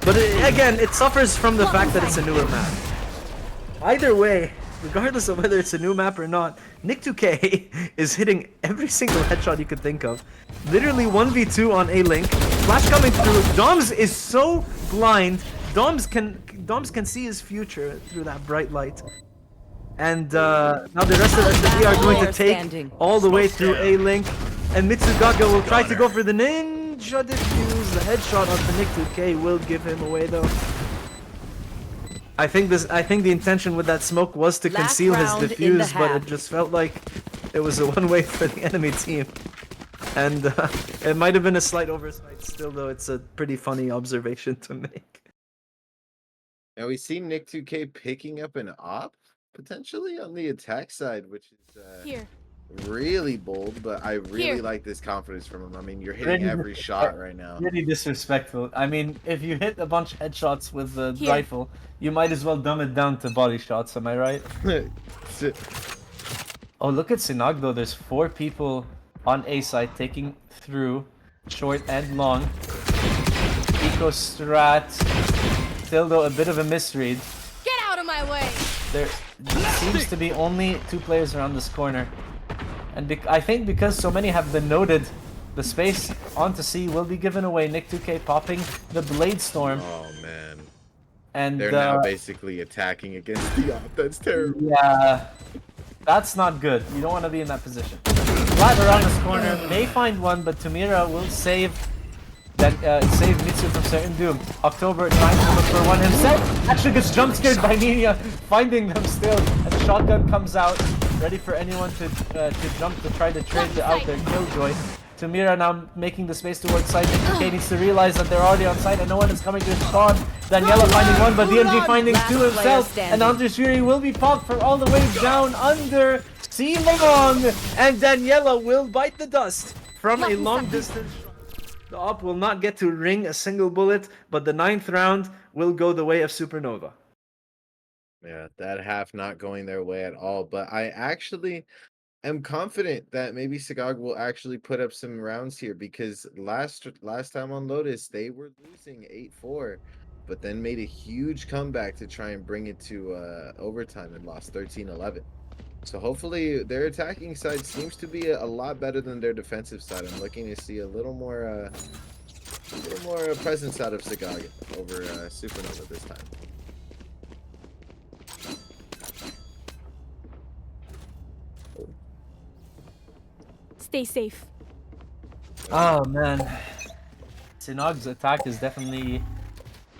But again, it suffers from the fact that it's a newer map. Either way, regardless of whether it's a new map or not, Nick2K is hitting every single headshot you could think of. Literally 1v2 on A link. Flash coming through. Doms is so blind. Doms can see his future through that bright light. And now the rest of SSD are going to take all the way through A link. And Mitsugaga will try to go for the ninja defuse. The headshot onto Nick2K will give him away though. I think the intention with that smoke was to conceal his defuse, but it just felt like it was a one-way for the enemy team. And it might have been a slight oversight still, though it's a pretty funny observation to make.
Now we see Nick2K picking up an op, potentially, on the attack side, which is really bold, but I really like this confidence from him. I mean, you're hitting every shot right now.
Really disrespectful. I mean, if you hit a bunch of headshots with the rifle, you might as well dumb it down to body shots, am I right? Oh, look at Sinag though. There's 4 people on A side taking through short and long. Eco strat. Still though a bit of a misread.
Get out of my way!
There seems to be only 2 players around this corner. And I think because so many have been noted, the space onto C will be given away. Nick2K popping the Blade Storm.
Oh man.
And
they're now basically attacking against the op. That's terrible.
Yeah. That's not good. You don't want to be in that position. Flat around this corner. May find one, but Tamira will save Then save Mitsu from certain doom. October trying to look for one himself. Actually gets jump scared by Nina, finding them still. And the shotgun comes out, ready for anyone to jump to try to trade out their killjoy. Tamira now making the space towards side. K needs to realize that they're already on site and no one is coming to respond. Daniela finding one, but DMG finding two himself. And Andres Fury will be popped for all the way down under C-Long. And Daniela will bite the dust from a long distance. The op will not get to ring a single bullet, but the 9th round will go the way of Supernova.
Yeah, that half not going their way at all. But I actually am confident that maybe Sinag will actually put up some rounds here, because last time on Lotus they were losing 8-4, but then made a huge comeback to try and bring it to overtime and lost 13-11. So hopefully their attacking side seems to be a lot better than their defensive side. I'm looking to see a little more presence out of Sinag over Supernova this time.
Stay safe.
Oh man, Sinag's attack is definitely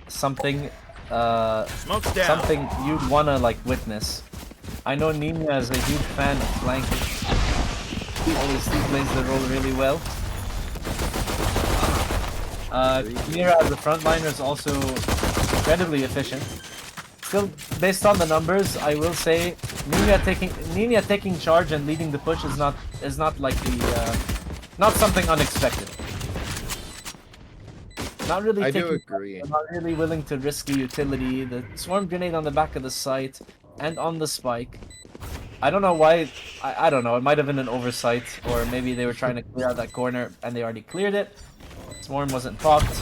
something something you'd wanna like witness. I know Nina is a huge fan of flanking. Always he plays the role really well. Mira as a frontliner is also incredibly efficient. Still, based on the numbers, I will say Nina taking charge and leading the push is not like the not something unexpected. Not really.
I do agree.
Not really willing to risk the utility. The swarm grenade on the back of the site and on the spike. I don't know why. I don't know. It might have been an oversight, or maybe they were trying to clear out that corner and they already cleared it. Swarm wasn't popped.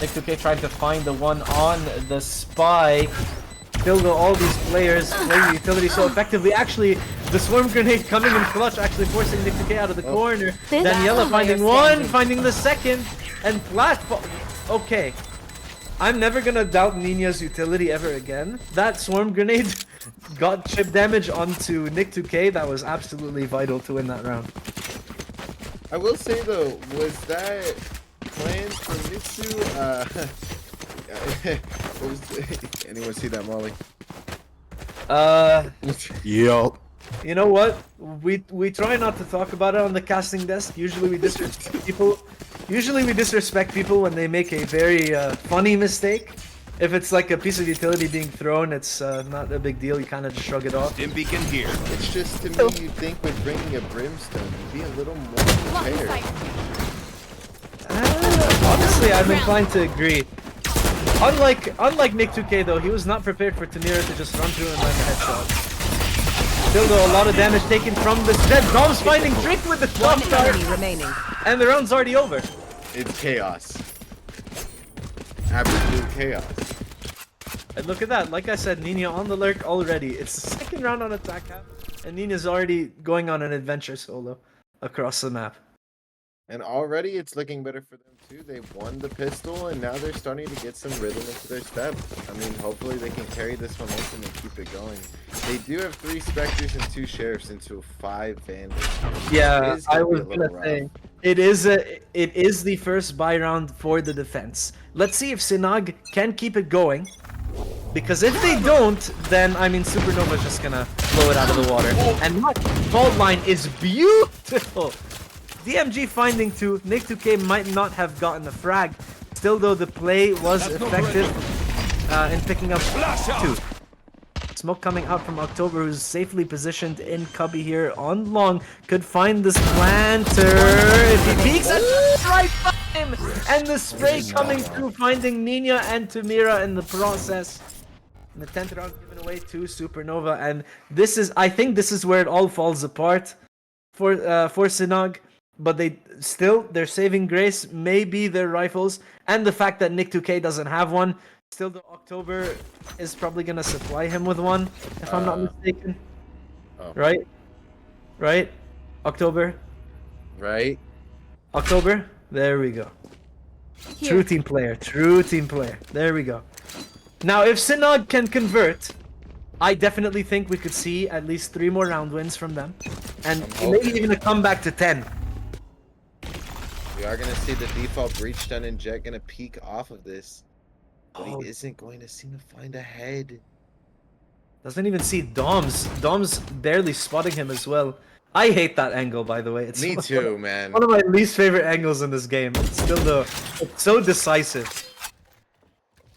Nick2K trying to find the one on the spike. Still though, all these players playing the utility so effectively. Actually, the swarm grenade coming in clutch, actually forcing Nick2K out of the corner. Daniela finding one, finding the second, and platform. Okay, I'm never gonna doubt Nina's utility ever again. That swarm grenade got chip damage onto Nick2K. That was absolutely vital to win that round.
I will say though, was that planned for Mitsu? Anyone see that, Molly?
Yup.
You know what? We try not to talk about it on the casting desk. Usually we disrespect people. Usually we disrespect people when they make a very funny mistake. If it's like a piece of utility being thrown, it's not a big deal. You kind of just shrug it off.
Dim beacon here.
It's just, to me, you'd think with bringing a brimstone, you'd be a little more prepared.
Honestly, I'm inclined to agree. Unlike Nick2K though, he was not prepared for Tamira to just run through and land a headshot. Still though, a lot of damage taken from the Zed. Dom's finding Trick with the top start, and the round's already over.
It's chaos. Absolute chaos.
And look at that, like I said, Nina on the lurk already. It's the second round on attack half, and Nina's already going on an adventure solo across the map.
And already it's looking better for them too. They've won the pistol and now they're starting to get some rhythm into their step. I mean, hopefully they can carry this momentum and keep it going. They do have 3 Spectres and 2 Sheriffs into 5 Vandals.
Yeah, I was gonna say it is the first buy round for the defense. Let's see if Sinag can keep it going. Because if they don't, then I mean Supernova's just gonna blow it out of the water. And that fault line is beautiful. DMG finding 2. Nick2K might not have gotten the frag. Still though, the play was effective in picking up 2. Smoke coming out from October, who's safely positioned in cubby here on long. Could find this planter if he peeks at the right time. And the spray coming through, finding Nina and Tamira in the process. And the 10th round given away to Supernova. And this is, I think this is where it all falls apart for Sinag. But they're saving grace, maybe their rifles, and the fact that Nick2K doesn't have one. Still, the October is probably gonna supply him with one, if I'm not mistaken.
Oh.
Right? October?
Right?
October? There we go.
Here.
True team player. There we go. Now, if Sinag can convert, I definitely think we could see at least 3 more round wins from them. And maybe even a comeback to 10.
We are gonna see the default breach done, and Jet gonna peek off of this, but
Oh.
he isn't going to seem to find a head.
Doesn't even see Dom's. Dom's barely spotting him as well. I hate that angle, by the way. It's
Me too, man.
one of my least favorite angles in this game. It's still though, it's so decisive.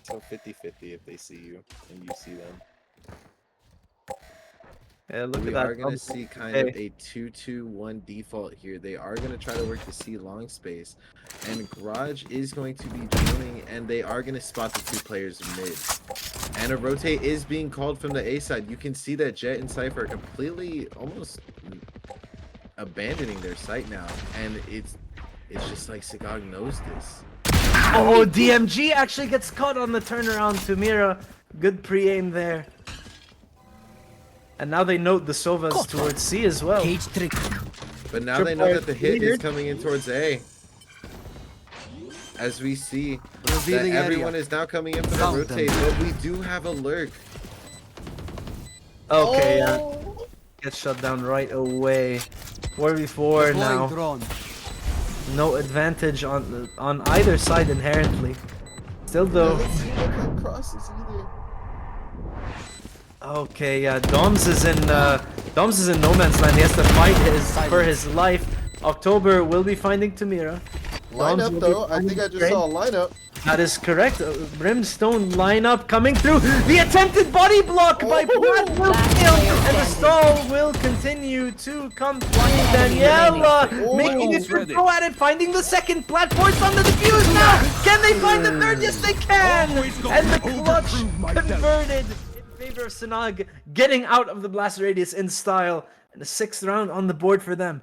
So 50-50 if they see you and you see them.
Yeah, look
We
at that.
are gonna see kind of a 2-2-1 default here. They are gonna try to work the C long space, and Garage is going to be droning, and they are gonna spot the 2 players mid. And a rotate is being called from the A side. You can see that Jet and Cypher are completely almost abandoning their site now, and it's just like Sinag knows this.
Oh, DMG actually gets caught on the turnaround to Mira. Good pre-aim there. And now they note the Sovas towards C as well.
But now they know that the hit is coming in towards A. As we see that everyone is now coming in for the rotate, but we do have a lurk.
Okay, yeah. Gets shut down right away. 4v4 now. No advantage on either side inherently. Still though.
Crosses either.
Okay, yeah, Doms is in no man's land. He has to fight for his life. October will be finding Tamira.
Lineup though, I think I just saw a lineup.
That is correct. Brimstone lineup coming through. The attempted body block by Plat will kill, and the stall will continue to come flying. Daniela making it for go at it, finding the second. Plat forced on the defuse now. Can they find the third? Yes, they can. And the clutch converted in favor of Sinag, getting out of the blast radius in style, and the 6th round on the board for them.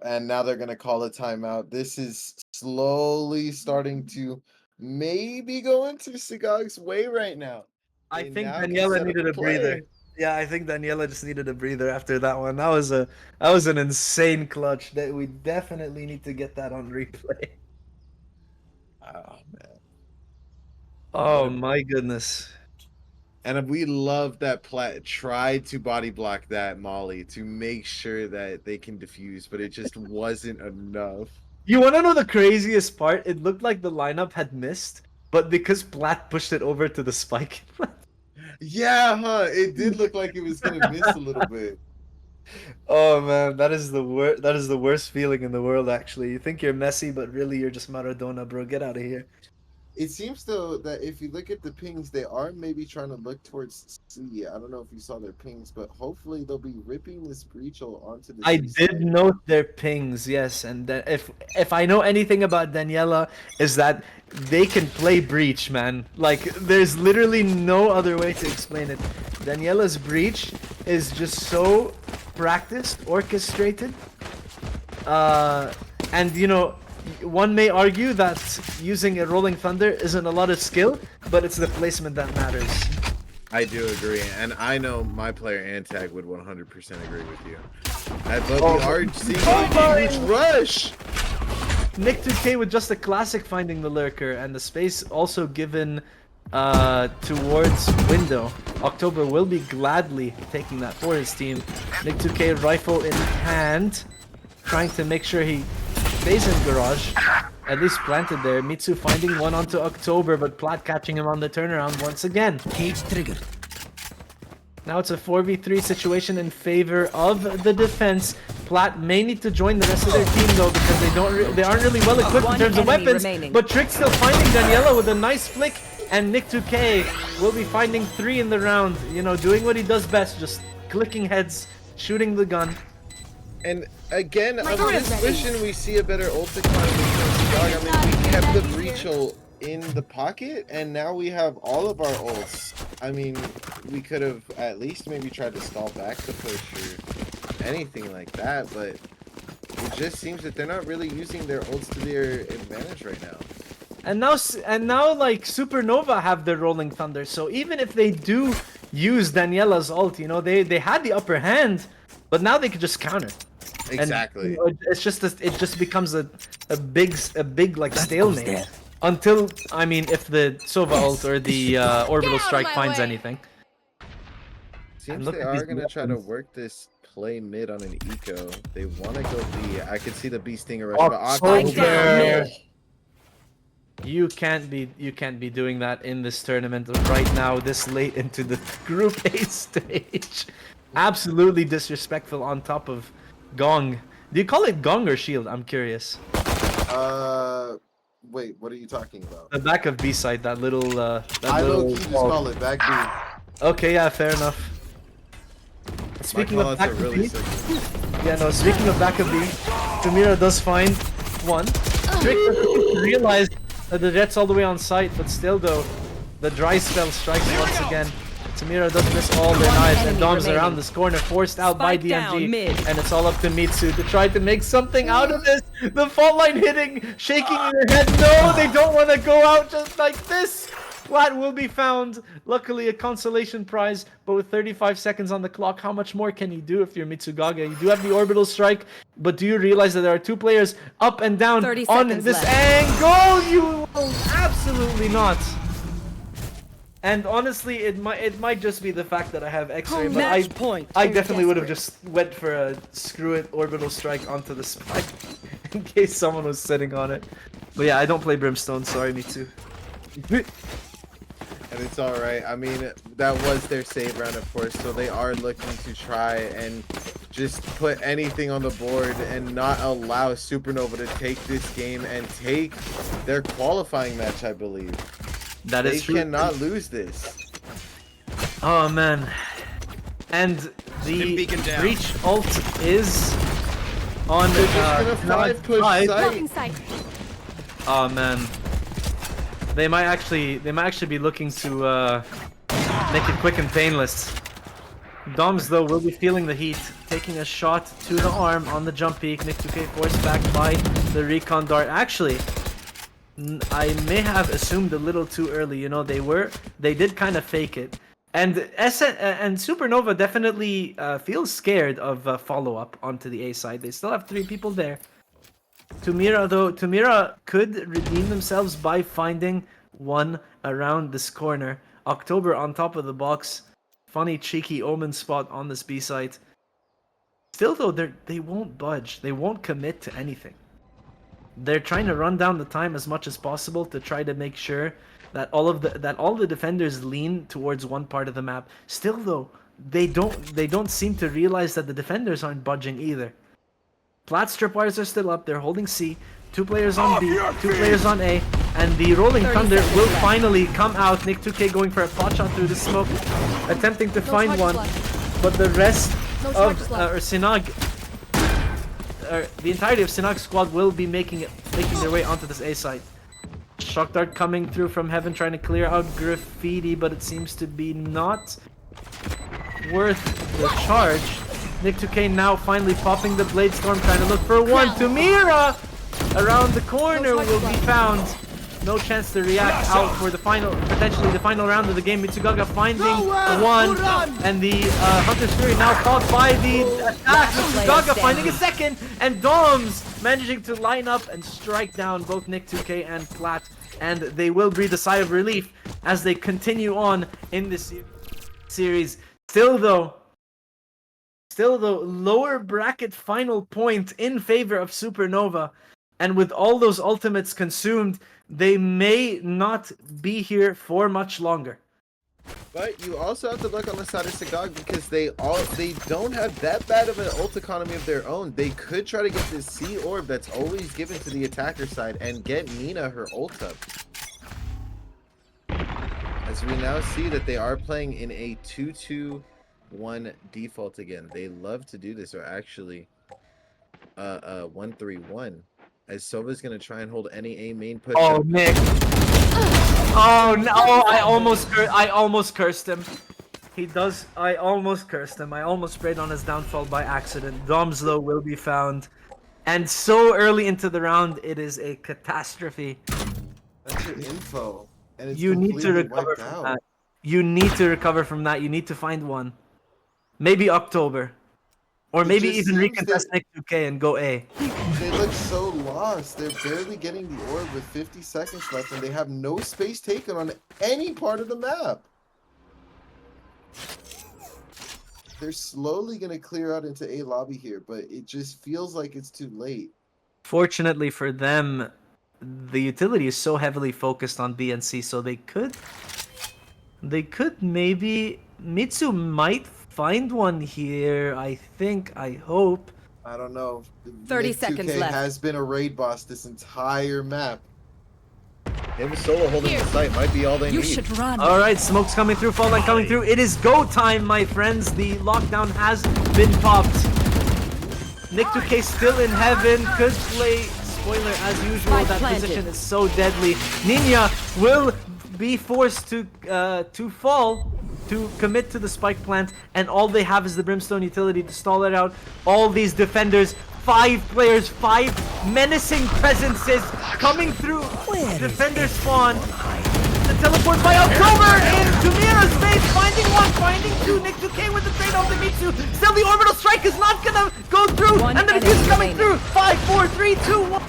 And now they're gonna call a timeout. This is slowly starting to maybe go into Sigag's way right now.
I
They
think
now can
Daniela
set up
needed
a
a breather.
play.
Yeah, I think Daniela just needed a breather after that one. That was an insane clutch. That we definitely need to get that on replay.
Oh man.
Oh my goodness.
And we love that Plat tried to body block that Molly to make sure that they can defuse, but it just wasn't enough.
You want to know the craziest part? It looked like the lineup had missed, but because Plat pushed it over to the spike.
Yeah, huh? It did look like it was gonna miss a little bit.
Oh man, that is the worst. That is the worst feeling in the world. Actually, you think you're Messi, but really you're just Maradona, bro. Get out of here.
It seems though that if you look at the pings, they are maybe trying to look towards C. I don't know if you saw their pings, but hopefully they'll be ripping this breachel onto the
I
C
did
side.
note their pings, yes, and that if I know anything about Daniela, is that they can play breach, man. Like there's literally no other way to explain it. Daniela's breach is just so practiced, orchestrated, and you know, one may argue that using a Rolling Thunder isn't a lot of skill, but it's the placement that matters.
I do agree, and I know my player Antag would 100% agree with you. But we are seeing a huge rush!
Nick 2K with just a classic finding the lurker, and the space also given towards window. October will be gladly taking that for his team. Nick 2K rifle in hand, trying to make sure he stays in garage, at least planted there. Mitsu finding one onto October, but Plat catching him on the turnaround once again.
Cage triggered.
Now it's a 4v3 situation in favor of the defense. Plat may need to join the rest of their team though, because they aren't really well equipped in terms of weapons. But Trick still finding Daniela with a nice flick, and Nick 2K will be finding 3 in the round. You know, doing what he does best, just clicking heads, shooting the gun.
And again, on this mission, we see a better ult decline with Sinag. I mean, we kept the breachel in the pocket, and now we have all of our ults. I mean, we could have at least maybe tried to stall back the push or anything like that, but it just seems that they're not really using their ults to their advantage right now.
And now like Supernova have their Rolling Thunder, so even if they do use Daniela's ult, you know, they had the upper hand, but now they could just counter.
Exactly.
And, you know, it's just it just becomes a big like stalemate until, I mean, if the Sova ult or the orbital strike finds anything.
seems
look
they
at
are
these
gonna try to
weapons.
work this play mid on an eco. They want to go B. I could see the B stinger rush,
Oh,
but
October. You can't be doing that in this tournament right now, this late into the Group A stage. Absolutely disrespectful on top of Gong. Do you call it Gong or Shield? I'm curious.
Wait, what are you talking about?
The back of B side, that little
I low-key just call it back B.
Okay, yeah, fair enough. Speaking of back of B, yeah, no. Speaking of back of B, Tamira does find one. Trick doesn't realize that the Jet's all the way on site, but still though, the dry spell strikes once again. Tamira does miss all their knives, and Dom's around this corner, forced out by DMG, and it's all up to Mitsu to try to make something out of this. The fault line hitting, shaking in her head. No, they don't want to go out just like this. Plat will be found. Luckily, a consolation prize, but with 35 seconds on the clock, how much more can you do if you're Mitsugaga? You do have the orbital strike, but do you realize that there are two players up and down on this angle? You will absolutely not. And honestly, it might just be the fact that I have X-ray, but I definitely would have just went for a screw it orbital strike onto the spike in case someone was sitting on it. But yeah, I don't play Brimstone. Sorry, me too.
And it's all right. I mean, that was their save round, of course, so they are looking to try and just put anything on the board and not allow Supernova to take this game and take their qualifying match, I believe.
That is true.
They cannot lose this.
Oh man. And the Breach ult is on
They're just gonna 5-push
Blocking sight.
Oh man. They might actually be looking to make it quick and painless. Doms though will be feeling the heat, taking a shot to the arm on the jump peak. Nick2K forced back by the recon dart. Actually, I may have assumed a little too early. You know, they did kind of fake it. And Supernova definitely feels scared of follow-up onto the A side. They still have 3 people there. Tamira could redeem themselves by finding one around this corner. October on top of the box. Funny cheeky omen spot on this B site. Still though, they won't budge. They won't commit to anything. They're trying to run down the time as much as possible to try to make sure that all the defenders lean towards one part of the map. Still though, they don't seem to realize that the defenders aren't budging either. Plat strip wires are still up. They're holding C. 2 players on B, 2 players on A, and the Rolling Thunder will finally come out. Nick2K going for a pot shot through the smoke, attempting to find one, but the rest of Sinag, the entirety of Sinag's squad will be making their way onto this A side. Shock dart coming through from heaven, trying to clear out graffiti, but it seems to be not worth the charge. Nick2K now finally popping the Blade Storm, trying to look for one. Tamira around the corner will be found. No chance to react out for the potentially the final round of the game. Mitsugaga finding one, and the Hunter's Fury now caught by the attack. Mitsugaga finding a second, and Doms managing to line up and strike down both Nick2K and Plat, and they will breathe a sigh of relief as they continue on in this series. Still though, lower bracket final point in favor of Supernova. And with all those ultimates consumed, they may not be here for much longer.
But you also have to look on the side of Sinag because they don't have that bad of an ult economy of their own. They could try to get this C orb that's always given to the attacker side and get Nina her ult up. As we now see that they are playing in a 2-2-1 default again. They love to do this, or actually 1-3-1. As Sova's gonna try and hold any A main push.
Oh, Nick. Oh no! I almost cursed him. He does. I almost cursed him. I almost sprayed on his downfall by accident. Domslow will be found, and so early into the round, it is a catastrophe.
That's your info, and it's
you need to recover
from
that. You need to recover from that. You need to find one. Maybe October. Or maybe even recontest Nick2K and go A.
They look so lost. They're barely getting the orb with 50 seconds left, and they have no space taken on any part of the map. They're slowly gonna clear out into A lobby here, but it just feels like it's too late.
Fortunately for them, the utility is so heavily focused on B and C, so they could maybe Mitsu might find one here. I hope.
I don't know.
30
Nick
seconds
2K
left.
has been a raid boss this entire map.
Him solo holding the site might be all they
You
need.
should run.
All right, smoke's coming through, fall line coming through. It is go time, my friends. The lockdown has been popped. Nick 2K still in heaven. Could play spoiler as usual.
Spike
That
planted.
position is so deadly. Nina will be forced to fall, to commit to the spike plant, and all they have is the brimstone utility to stall it out. All these defenders, 5 players, 5 menacing presences coming through. Defender spawn. The teleport by October into Mira's face, finding one, finding two. Nick 2K with the trade off the Mitsu. Still, the orbital strike is not gonna go through,
One
and the
enemy
defuse coming
remaining.
through. 5, 4, 3, 2, 1.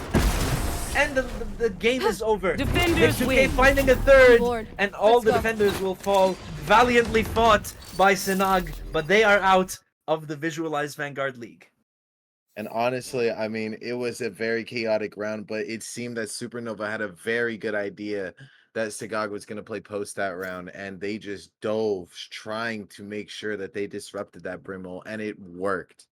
And the game is over.
Defenders
Nick 2K
win.
finding a third,
Lord,
and all
let's
the
go.
defenders will fall. Valiantly fought by Sinag, but they are out of the Visualize Vanguard League.
And honestly, I mean, it was a very chaotic round, but it seemed that Supernova had a very good idea that Sinag was going to play post that round, and they just dove trying to make sure that they disrupted that Brimble, and it worked.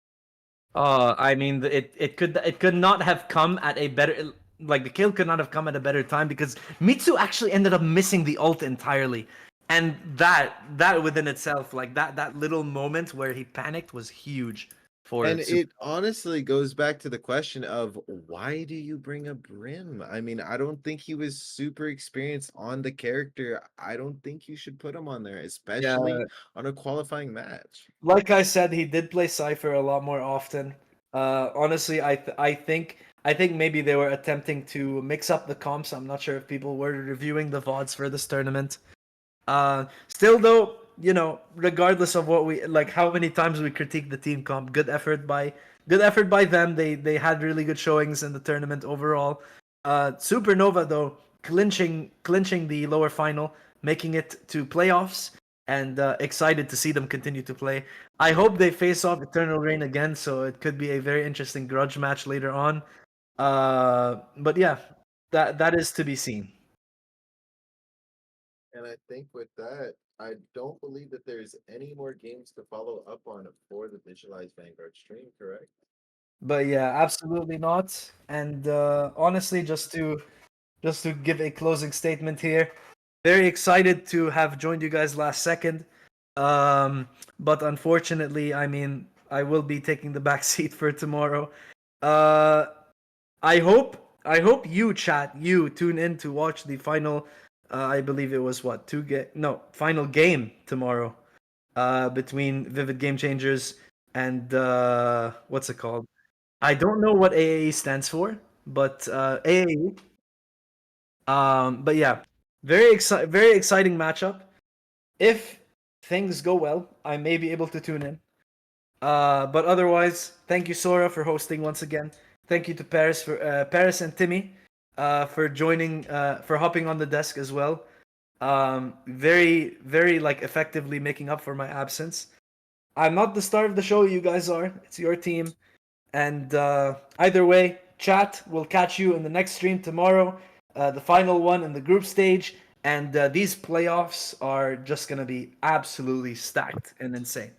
I mean, it could not have come at a better, like the kill could not have come at a better time, because Mitsu actually ended up missing the ult entirely, and that within itself, like that little moment where he panicked was huge for
And
Super.
it honestly goes back to the question of why do you bring a Brim? I mean, I don't think he was super experienced on the character. I don't think you should put him on there, especially on a qualifying match.
Like I said, he did play Cypher a lot more often. Honestly, I think maybe they were attempting to mix up the comps. I'm not sure if people were reviewing the VODs for this tournament. Still though, you know, regardless of what we like, how many times we critique the team comp, good effort by them. They had really good showings in the tournament overall. Supernova though, clinching the lower final, making it to playoffs, and excited to see them continue to play. I hope they face off Eternal Reign again, so it could be a very interesting grudge match later on. But yeah, that is to be seen.
And I think with that, I don't believe that there's any more games to follow up on for the Visualize Vanguard stream, correct?
But yeah, absolutely not. And honestly, just to give a closing statement here, very excited to have joined you guys last second. But unfortunately, I mean, I will be taking the back seat for tomorrow. I hope you chat, you tune in to watch the final. I believe it was what final game tomorrow. Between Vivid Game Changers and what's it called? I don't know what AAE stands for, but AAE. But yeah, very exciting matchup. If things go well, I may be able to tune in. But otherwise, thank you, Sora, for hosting once again. Thank you to Paris and Timmy for joining, for hopping on the desk as well. Very like effectively making up for my absence. I'm not the star of the show, you guys are. It's your team. And either way, chat, we'll catch you in the next stream tomorrow. The final one in the group stage. And these playoffs are just going to be absolutely stacked and insane.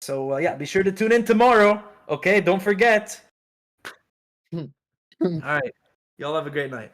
So yeah, be sure to tune in tomorrow. Okay, don't forget. All right. Y'all have a great night.